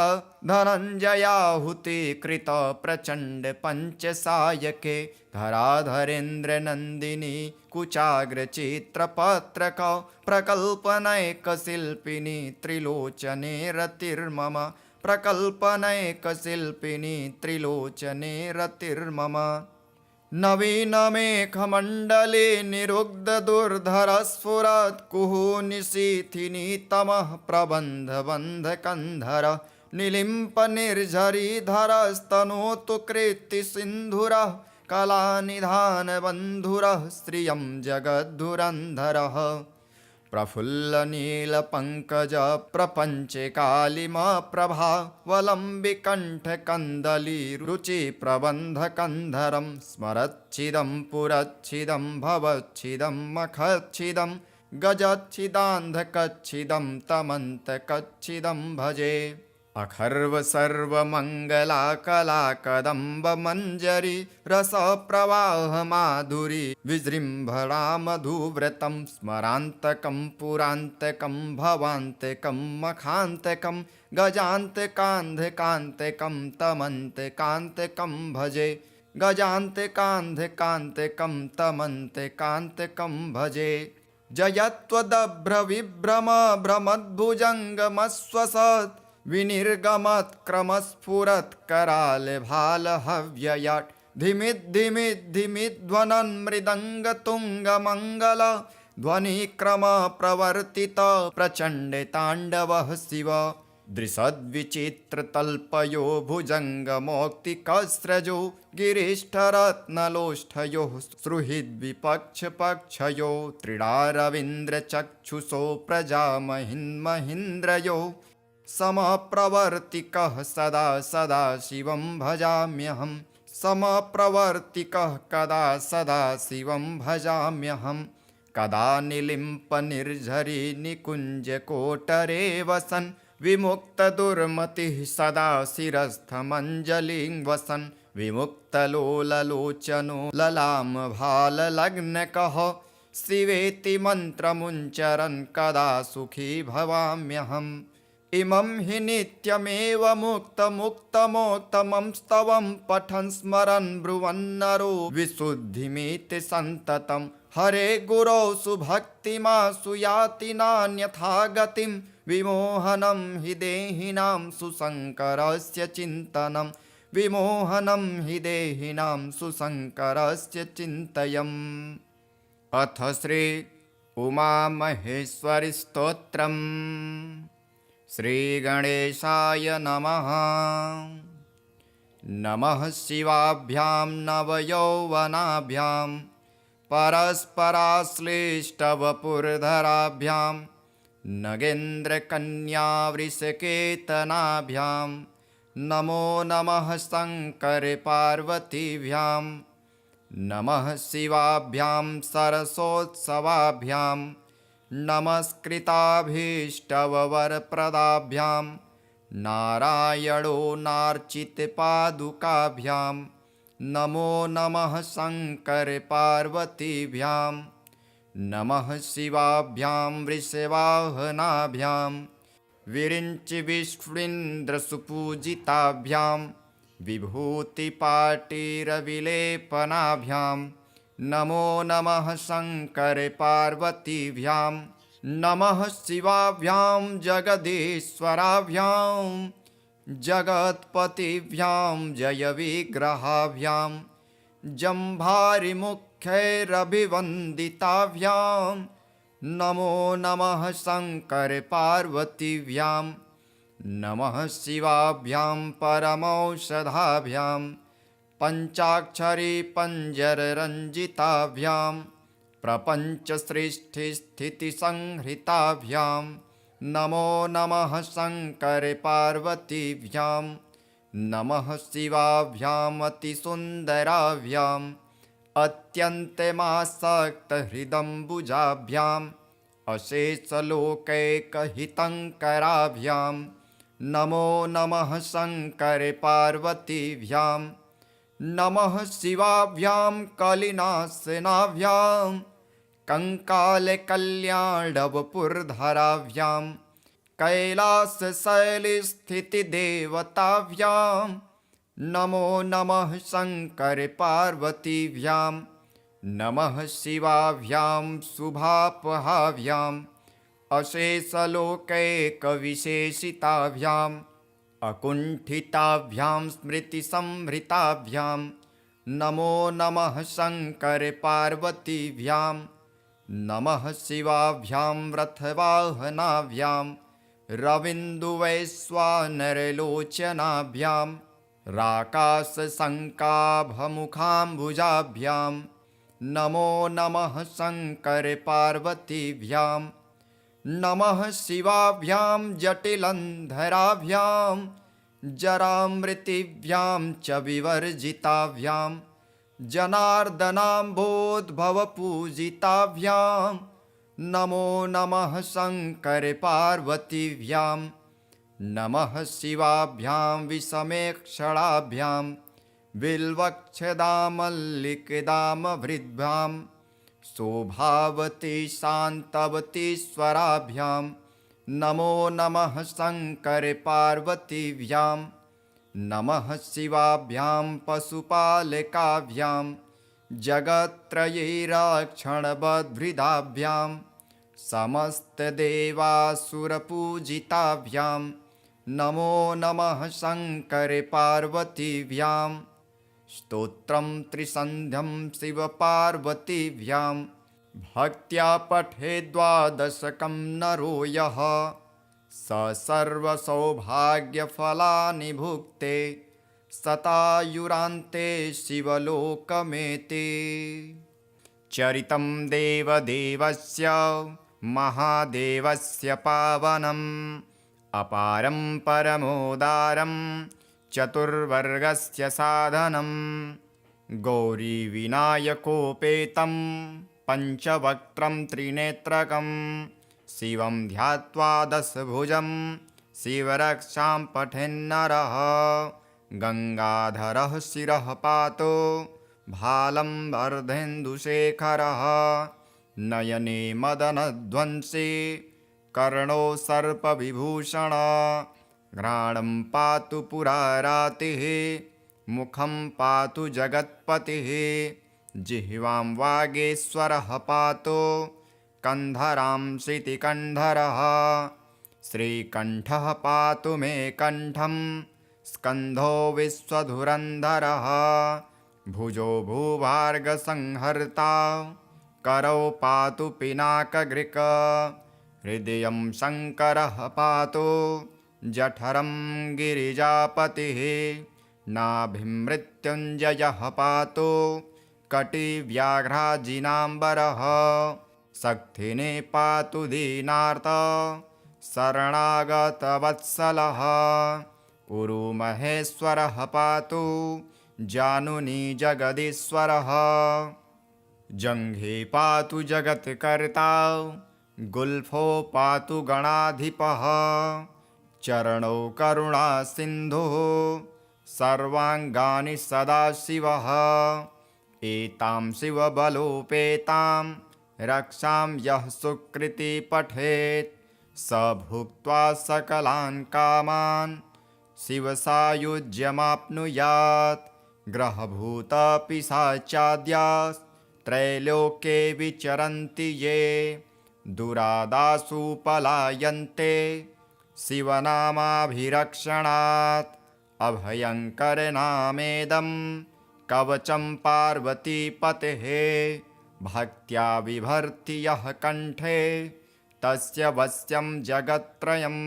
धनञ्जयाहुति कृत प्रचण्ड पञ्चसायके धराधरेन्द्रनन्दिनी कुचाग्रचित्रपत्रक प्रकल्पनैकशिल्पिनी त्रिलोचने रतिर्मम प्रकल्पनैकशिल्पिनी त्रिलोचने रतिर्मम नवीनमेघमण्डले निरुग्धदुर्धरस्फुरत्कुहु निशीथिनी तमः प्रबन्धबन्धकन्धर निलिम्पनिर्झरीधरस्तनोतु कृत्तिसिन्धुरः कलानिधानबन्धुरः श्रियं जगद्धुरन्धरः प्रफुल्लनीलपङ्कज प्रपञ्चकालिमप्रभावलम्बिकण्ठकन्दलीरुचिप्रबन्धकन्धरं स्मरच्छिदं पुरच्छिदं भवच्छिदं मखच्छिदं गजच्छिदान्धकच्छिदं तमन्तकच्छिदं भजे अखर्व सर्वमङ्गला कला कदम्बमञ्जरी रसप्रवाह माधुरी विजृम्भणा मधुव्रतं स्मरान्तकं पुरान्तकं भवान्तकं मखान्तकं गजान्तकान्धकान्तकं तमन्तकान्तकं भजे गजान्तकान्धकान्तकं तमन्तकान्तकं भजे जयत्वदभ्रविभ्रम भ्रमद्भुजङ्गमस्वसत् विनिर्गमत्क्रमस्फुरत्करालभालहव्ययाट् धिमिद्धिमिद्धिमिध्वनन् मृदङ्गतुङ्गमङ्गल ध्वनिक्रमप्रवर्तित प्रचण्डताण्डवः शिव दृशद्विचित्रतल्पयो भुजङ्गमौक्तिकस्रजो गिरिष्ठरत्नलोष्ठयोः सुहृद्विपक्षपक्षयो त्रिडारविन्द्रचक्षुषो प्रजामहिन्महीन्द्रयो समप्रवर्तिकः सदा सदा शिवं भजाम्यहं समप्रवर्तिकः कदा सदा शिवं भजाम्यहं कदा निलिम्पनिर्झरी निकुञ्जकोटरे वसन् विमुक्तदुर्मतिः सदा शिरस्थमञ्जलिं वसन् विमुक्तलोललोचनो ललामभाललग्नकः शिवेति मन्त्रमुच्चरन् कदा सुखी भवाम्यहम् इमं हि नित्यमेव मुक्तमुक्तमोक्तमं स्तवं पठन् स्मरन् ब्रुवन्नरो विशुद्धिमिति सन्ततं हरे गुरौ सुभक्तिमासु याति नान्यथा गतिं विमोहनं हि देहिनां सुशङ्करस्य चिन्तनं विमोहनं हि देहिनां सुशङ्करस्य चिन्तयम् अथ श्री उमामहेश्वरी स्तोत्रम् श्रीगणेशाय नमः नमः शिवाभ्यां नवयौवनाभ्यां परस्पराश्लिष्टवपुर्धराभ्यां नगेन्द्रकन्यावृषकेतनाभ्यां नमो नमः शङ्करपार्वतीभ्यां नमः शिवाभ्यां सरसोत्सवाभ्यां नमस्कृताभीष्टवरप्रदाभ्यां नारायणो नार्चितपादुकाभ्यां नमो नमः शङ्करपार्वतीभ्यां नमः शिवाभ्यां वृषवाहनाभ्यां विरिञ्चिविष्णुन्द्रसुपूजिताभ्यां विभूतिपाटीरविलेपनाभ्यां नमो नमः शङ्करपार्वतीभ्यां नमः शिवाभ्यां जगदीश्वराभ्यां जगत्पतिभ्यां जयविग्रहाभ्यां जम्भारिमुख्यैरभिवन्दिताभ्यां नमो नमः शङ्करपार्वतीभ्यां नमः शिवाभ्यां परमौषधाभ्यां पञ्चाक्षरी पञ्जररञ्जिताभ्यां प्रपञ्चसृष्टिस्थितिसंहृताभ्यां नमो नमः शङ्करपार्वतीभ्यां नमः शिवाभ्याम् अतिसुन्दराभ्याम् अत्यन्तमासक्तहृदम्बुजाभ्याम् अशेषलोकैकहितङ्कराभ्यां नमो नमः शङ्करपार्वतीभ्यां नमः शिवाभ्यां कलिनाशनाभ्यां कङ्कालकल्याणवपुर्धराभ्यां कैलासशैलस्थितिदेवताभ्यां नमो नमः शङ्करपार्वतीभ्यां नमः शिवाभ्यां शुभापहाभ्याम् अशेषलोकैकविशेषिताभ्याम् अकुण्ठिताभ्यां स्मृतिसंभृताभ्यां नमो नमः शङ्करपार्वतीभ्यां नमः शिवाभ्यां रथवाहनाभ्यां रविन्दुवैश्वानरलोचनाभ्यां राकाशशङ्काभमुखाम्बुजाभ्यां नमो नमः शङ्करपार्वतीभ्यां नमः शिवाभ्यां जटिलन्धराभ्यां जरामृतिभ्यां च विवर्जिताभ्यां जनार्दनाम्भोद्भवपूजिताभ्यां नमो नमः शङ्करपार्वतीभ्यां नमः शिवाभ्यां विषमेक्षणाभ्यां बिल्वक्षदामल्लिकदामभृद्भ्यां शोभावती शान्तवतीश्वराभ्यां नमो नमः शङ्करपार्वतीभ्यां नमः शिवाभ्यां पशुपालकाभ्यां जगत्त्रयैरक्षणबद्भृदाभ्यां समस्तदेवासुरपूजिताभ्यां नमो नमः शङ्करपार्वतीभ्यां स्तोत्रं त्रिसन्ध्यं शिवपार्वतीभ्यां भक्त्या पठेद् द्वादशकं नरो यः स सर्वसौभाग्यफलानि भुक्ते शतायुरान्ते शिवलोकमेति। चरितं देवदेवस्य महादेवस्य पावनम् अपारं परमोदारं चतुर्वर्गस्य साधनं गौरीविनायकोपेतं पञ्चवक्त्रं त्रिनेत्रकं शिवं ध्यात्वा दशभुजं शिवरक्षां पठेन्नरः गङ्गाधरः शिरः पातो भालं वर्धेन्दुशेखरः नयने मदनध्वंसी कर्णो सर्पविभूषण घ्राणं पातु पुरारातिः मुखं पातु जगत्पतिः जिह्वां वागेश्वरः पातु कन्धरां श्रुतिकण्ठरः श्रीकण्ठः पातु मे कण्ठं स्कन्धो विश्वधुरन्धरः भुजो भूभार्गसंहर्ता करौ पातु पिनाकघृक हृदयं शङ्करः पातु जठरं गिरिजापतिः नाभिं मृत्युञ्जयः पातु कटिव्याघ्राजिनाम्बरः शक्तिने पातु दीनार्त शरणागतवत्सलः उरुमहेश्वरः पातु जानुनी जगदीश्वरः जङ्घे पातु जगत्कर्ता गुल्फो पातु गणाधिपः चरणौ करुणासिन्धुः सर्वाङ्गानि सदाशिवः एतां शिवबलोपेतां रक्षां यः सुकृति पठेत् स भुक्त्वा सकलान् कामान् शिवसायुज्यमाप्नुयात् ग्रहभूतपिशाचाद्यास्त्रैलोक्ये विचरन्ति ये दुरादासु पलायन्ते शिवनामाभिरक्षणात् अभयङ्करनामेदं कवचं पार्वतीपतेः भक्त्या बिभर्ति यः कण्ठे तस्य वश्यं जगत्त्रयम्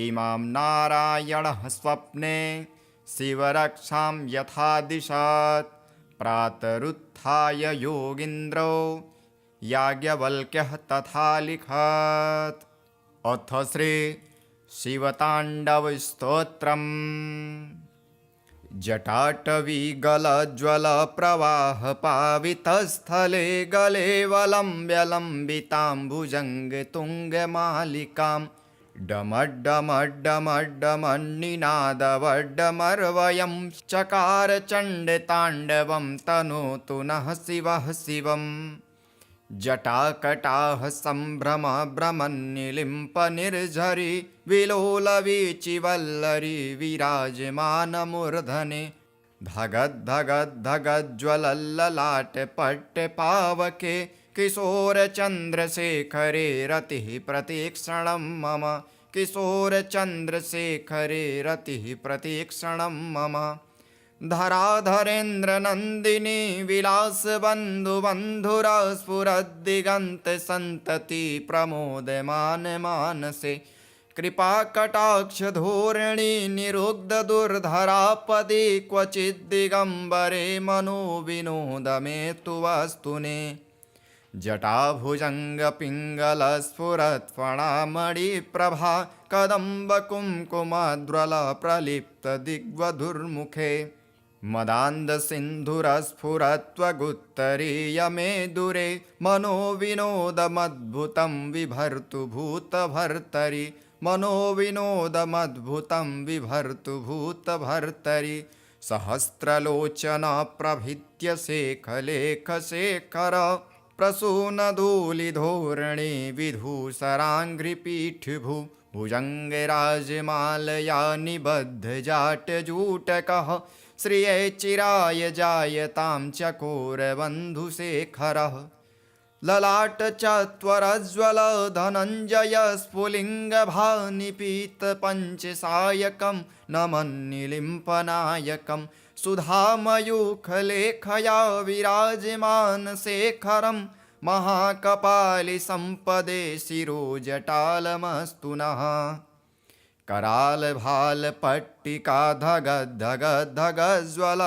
इमां नारायणः स्वप्ने शिवरक्षां यथा दिशत् प्रातरुत्थाय योगीन्द्रो याज्ञवल्क्यः तथा लिखत्। अथ श्री शिवताण्डवस्तोत्रम्। जटाटवीगलज्वलप्रवाहपावितस्थले गले वलम्ब्यलम्बिताम्बुजङ्गतुङ्गमालिकां डमड्डमड्डमड्डमन्निनादवड्डमर्वयं चकार चण्डताण्डवं तनोतु नः शिवः शिवम्। जटाकटाः सम्भ्रम भ्रमन्निलिम्पनिर्झरि विलोलवीचिवल्लरी विराजमानमूर्धने धगद्धगद्धगज्ज्वलल्ललाटपट्टपावके किशोरचन्द्रशेखरे रतिः प्रतीक्षणं मम किशोरचन्द्रशेखरे रतिः प्रतीक्षणं मम। धराधरेन्द्रनन्दिनी विलासबन्धुबन्धुरा स्फुरद्दिगन्तसन्तति प्रमोदमान मानसे कृपाकटाक्षधोरिणी निरुग्धदुर्धरापदि क्वचिद्दिगम्बरे मनोविनोदमे तु वस्तुने। जटाभुजङ्गपिङ्गलस्फुरत्फणामणिप्रभा कदम्बकुङ्कुमद्रलप्रलिप्तदिग्वधुर्मुखे मदान्धसिन्धुरस्फुरत्वगुत्तरीयमे मनोविनोदमद्भुतं विभर्तु भूतभर्तरि मनोविनोदमद्भुतं विभर्तु भूतभर्तरि। सहस्रलोचन प्रभृत्य शेखलेखशेखर प्रसूनधूलिधोरणे विधूसराङ्घ्रिपीठभू भुजङ्गराजमालया निबद्धजाटजूटकः श्रिये चिराय जायतां चकोरबन्धुशेखरः। ललाटचत्वरज्ज्वल धनञ्जय स्फुलिङ्गभानिपीतपञ्चसायकं नमन्निलिम्पनायकं सुधामयूखलेखया विराजमानशेखरं महाकपालिसम्पदे शिरोजटालमस्तु नः। करालभालपट्टिका धगद्धगद्धगज्ज्वल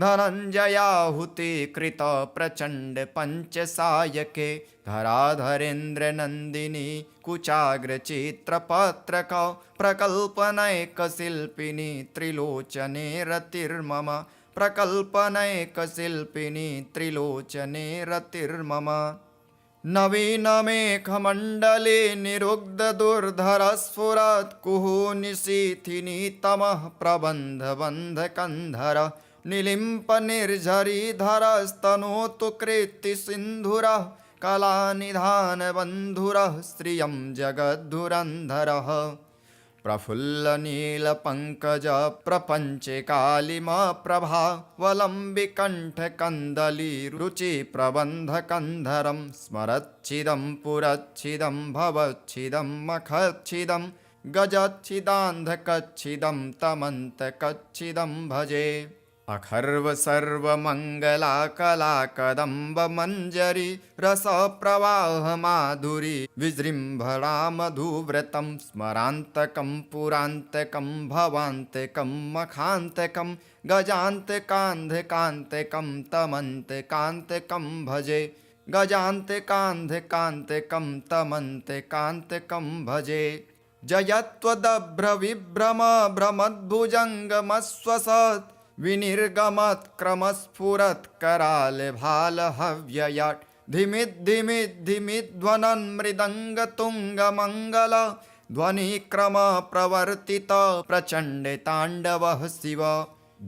धनञ्जयाहुति कृत प्रचण्ड पञ्चसायके धराधरेन्द्रनन्दिनी कुचाग्रचित्रपत्रक प्रकल्पनैकशिल्पिनी त्रिलोचने रतिर्मम प्रकल्पनैकशिल्पिनी त्रिलोचने रतिर्मम। नवीनमेघमण्डले निरुग्धदुर्धरस्फुरत्कुः निशीथिनी तमः प्रबन्धबन्धकन्धर निलिम्पनिर्झरीधरस्तनोतु कृत्तिसिन्धुरः कलानिधानबन्धुरः श्रियं जगद्धुरन्धरः। प्रफुल्लनीलपङ्कज प्रपञ्चकालिमप्रभा वलम्बिकण्ठकन्दलीरुचिप्रबन्धकन्धरं स्मरच्छिदं पुरच्छिदं भवच्छिदं मखच्छिदं गजच्छिदान्धकच्छिदं तमन्तकच्छिदं भजे। अखर्वसर्वमङ्गला कला कदम्बमञ्जरी रसप्रवाहमाधुरी विजृम्भणा मधुव्रतं स्मरान्तकं पुरान्तकं भवान्तकं मखान्तकं गजान्तकान्धकान्तकं तमन्तकान्तकं भजे। गजान्तकान्धकान्तकं तमन्तकान्तकं भजे। जयत्वदभ्रविभ्रम भ्रमद्भुजङ्गमस्वसत् विनिर्गमत्क्रमस्फुरत्करालभालहव्ययाट् धिमिद्धिमिद्धिमिध्वनन् मृदङ्गतुङ्गमङ्गल ध्वनिक्रम प्रवर्तित प्रचण्डताण्डवः शिव।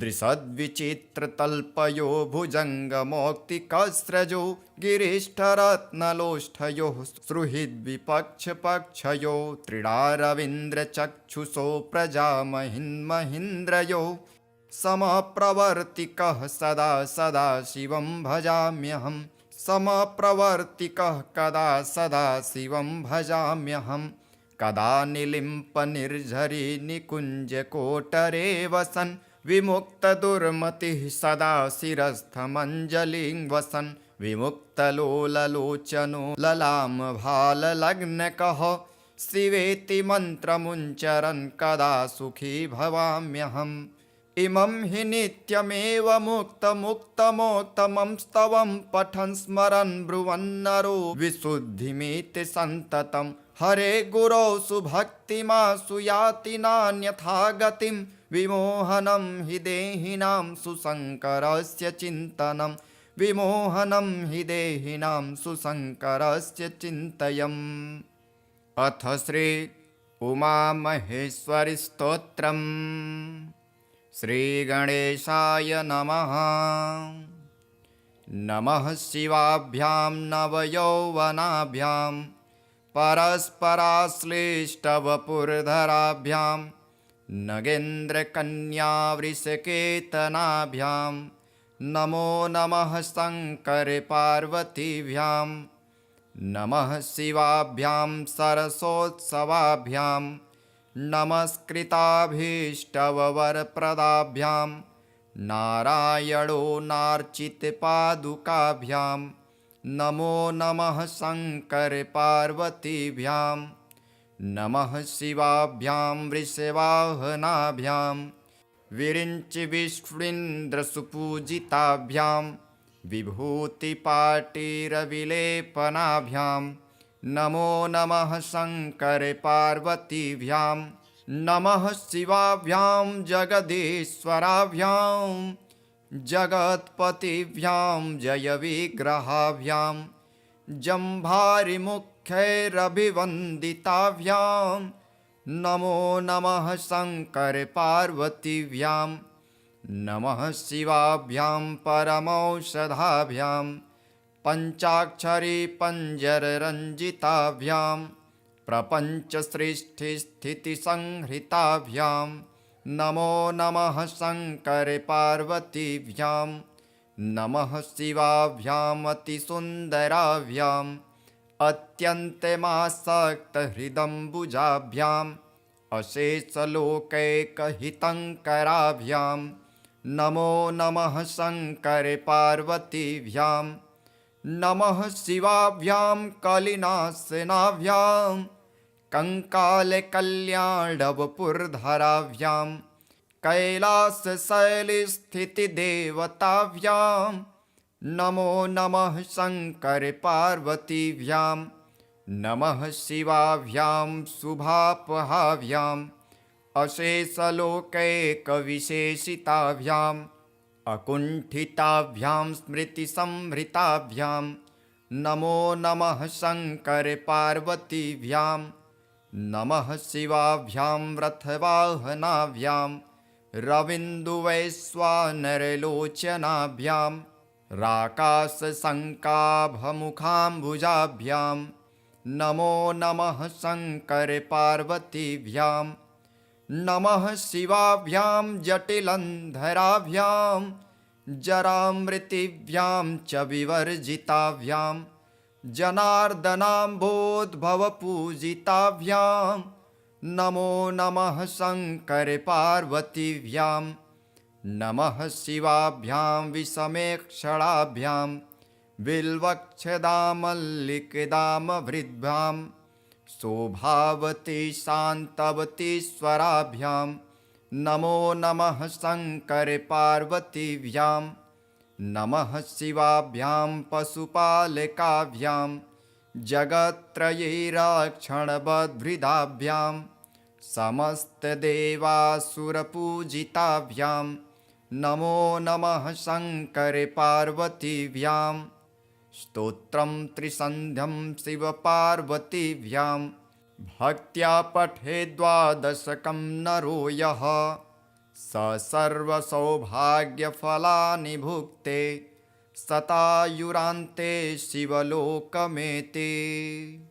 दृशद्विचित्रतल्पयो भुजङ्गमौक्तिकस्रजो गिरिष्ठरत्नलोष्ठयोः सुहृद्विपक्षपक्षयो त्रिडारविन्द्रचक्षुषो प्रजामहिन्महीन्द्रयो समप्रवर्तिकः सदा सदा शिवं भजाम्यहम् समप्रवर्तिकः कदा सदा शिवं भजाम्यहम् कदा निलिम्पनिर्झरी निकुञ्जकोटरे वसन् विमुक्तदुर्मतिः सदा शिरस्थमञ्जलिं वसन् विमुक्तलोललोचनो ललामभाललग्नकः शिवेति मन्त्रमुच्चरन् कदा सुखी भवाम्यहम् इमं हि नित्यमेव मुक्तमुक्तमोत्तमं स्तवं पठन् स्मरन् ब्रुवन्नरो विशुद्धिमेति सन्ततं हरे गुरौ सुभक्तिमासु याति नान्यथा गतिं विमोहनं हि देहिनां सुशङ्करस्य चिन्तनं विमोहनं हि देहिनां सुशङ्करस्य चिन्तयम्। अथ श्री उमामहेश्वरी स्तोत्रम्। श्रीगणेशाय नमः। नमः शिवाभ्यां नवयौवनाभ्यां परस्पराश्लिष्टवपुर्धराभ्यां नगेन्द्रकन्यावृषकेतनाभ्यां नमो नमः शङ्करपार्वतीभ्यां नमः शिवाभ्यां सरसोत्सवाभ्यां नमस्कृताभीष्टवरप्रदाभ्यां नारायणो नार्चितपादुकाभ्यां नमो नमः शङ्करपार्वतीभ्यां नमः शिवाभ्यां वृषवाहनाभ्यां विरिञ्चिविष्णुन्द्रसुपूजिताभ्यां विभूतिपाटीरविलेपनाभ्यां नमो नमः शङ्करपार्वतीभ्यां नमः शिवाभ्यां जगदीश्वराभ्यां जगत्पतिभ्यां जयविग्रहाभ्यां जम्भारिमुख्यैरभिवन्दिताभ्यां नमो नमः शङ्करपार्वतीभ्यां नमः शिवाभ्यां परमौषधाभ्यां पञ्चाक्षरी पञ्जररञ्जिताभ्यां प्रपञ्चसृष्टिस्थितिसंहृताभ्यां नमो नमः शङ्करपार्वतीभ्यां नमः शिवाभ्याम् अतिसुन्दराभ्याम् अत्यन्तमासक्तहृदम्बुजाभ्याम् अशेषलोकैकहितङ्कराभ्यां नमो नमः शङ्करपार्वतीभ्यां नमः शिवाभ्यां कलिनाशनाभ्यां कङ्कालकल्याणवपुर्धराभ्यां कैलासशैलस्थितिदेवताभ्यां नमो नमः शङ्करपार्वतीभ्यां नमः शिवाभ्यां शुभापहाभ्याम् अशेषलोकैकविशेषिताभ्याम् अकुण्ठिताभ्यां स्मृतिसंहृताभ्यां नमो नमः शङ्करपार्वतीभ्यां नमः शिवाभ्यां रथवाहनाभ्यां रविन्दुवैश्वानरलोचनाभ्यां राकाशशङ्काभमुखाम्बुजाभ्यां नमो नमः शङ्करपार्वतीभ्यां नमः शिवाभ्यां जटिलन्धराभ्यां जरामृतिभ्यां च विवर्जिताभ्यां जनार्दनाम्भोद्भवपूजिताभ्यां नमो नमः शङ्करपार्वतीभ्यां नमः शिवाभ्यां विषमेक्षणाभ्यां बिल्वक्षदामल्लिकदामभृद्भ्यां शोभावती शान्तवतीश्वराभ्यां नमो नमः शङ्करपार्वतीभ्यां नमः शिवाभ्यां पशुपालकाभ्यां जगत्त्रयैरक्षणबद्भृदाभ्यां समस्तदेवासुरपूजिताभ्यां नमो नमः शङ्करपार्वतीभ्यां स्तोत्रं त्रिसन्ध्यं शिवपार्वतीभ्यां भक्त्या पठे द्वादशकं नरो यः स सर्वसौभाग्यफलानि भुक्ते शतायुरान्ते शिवलोकमेति।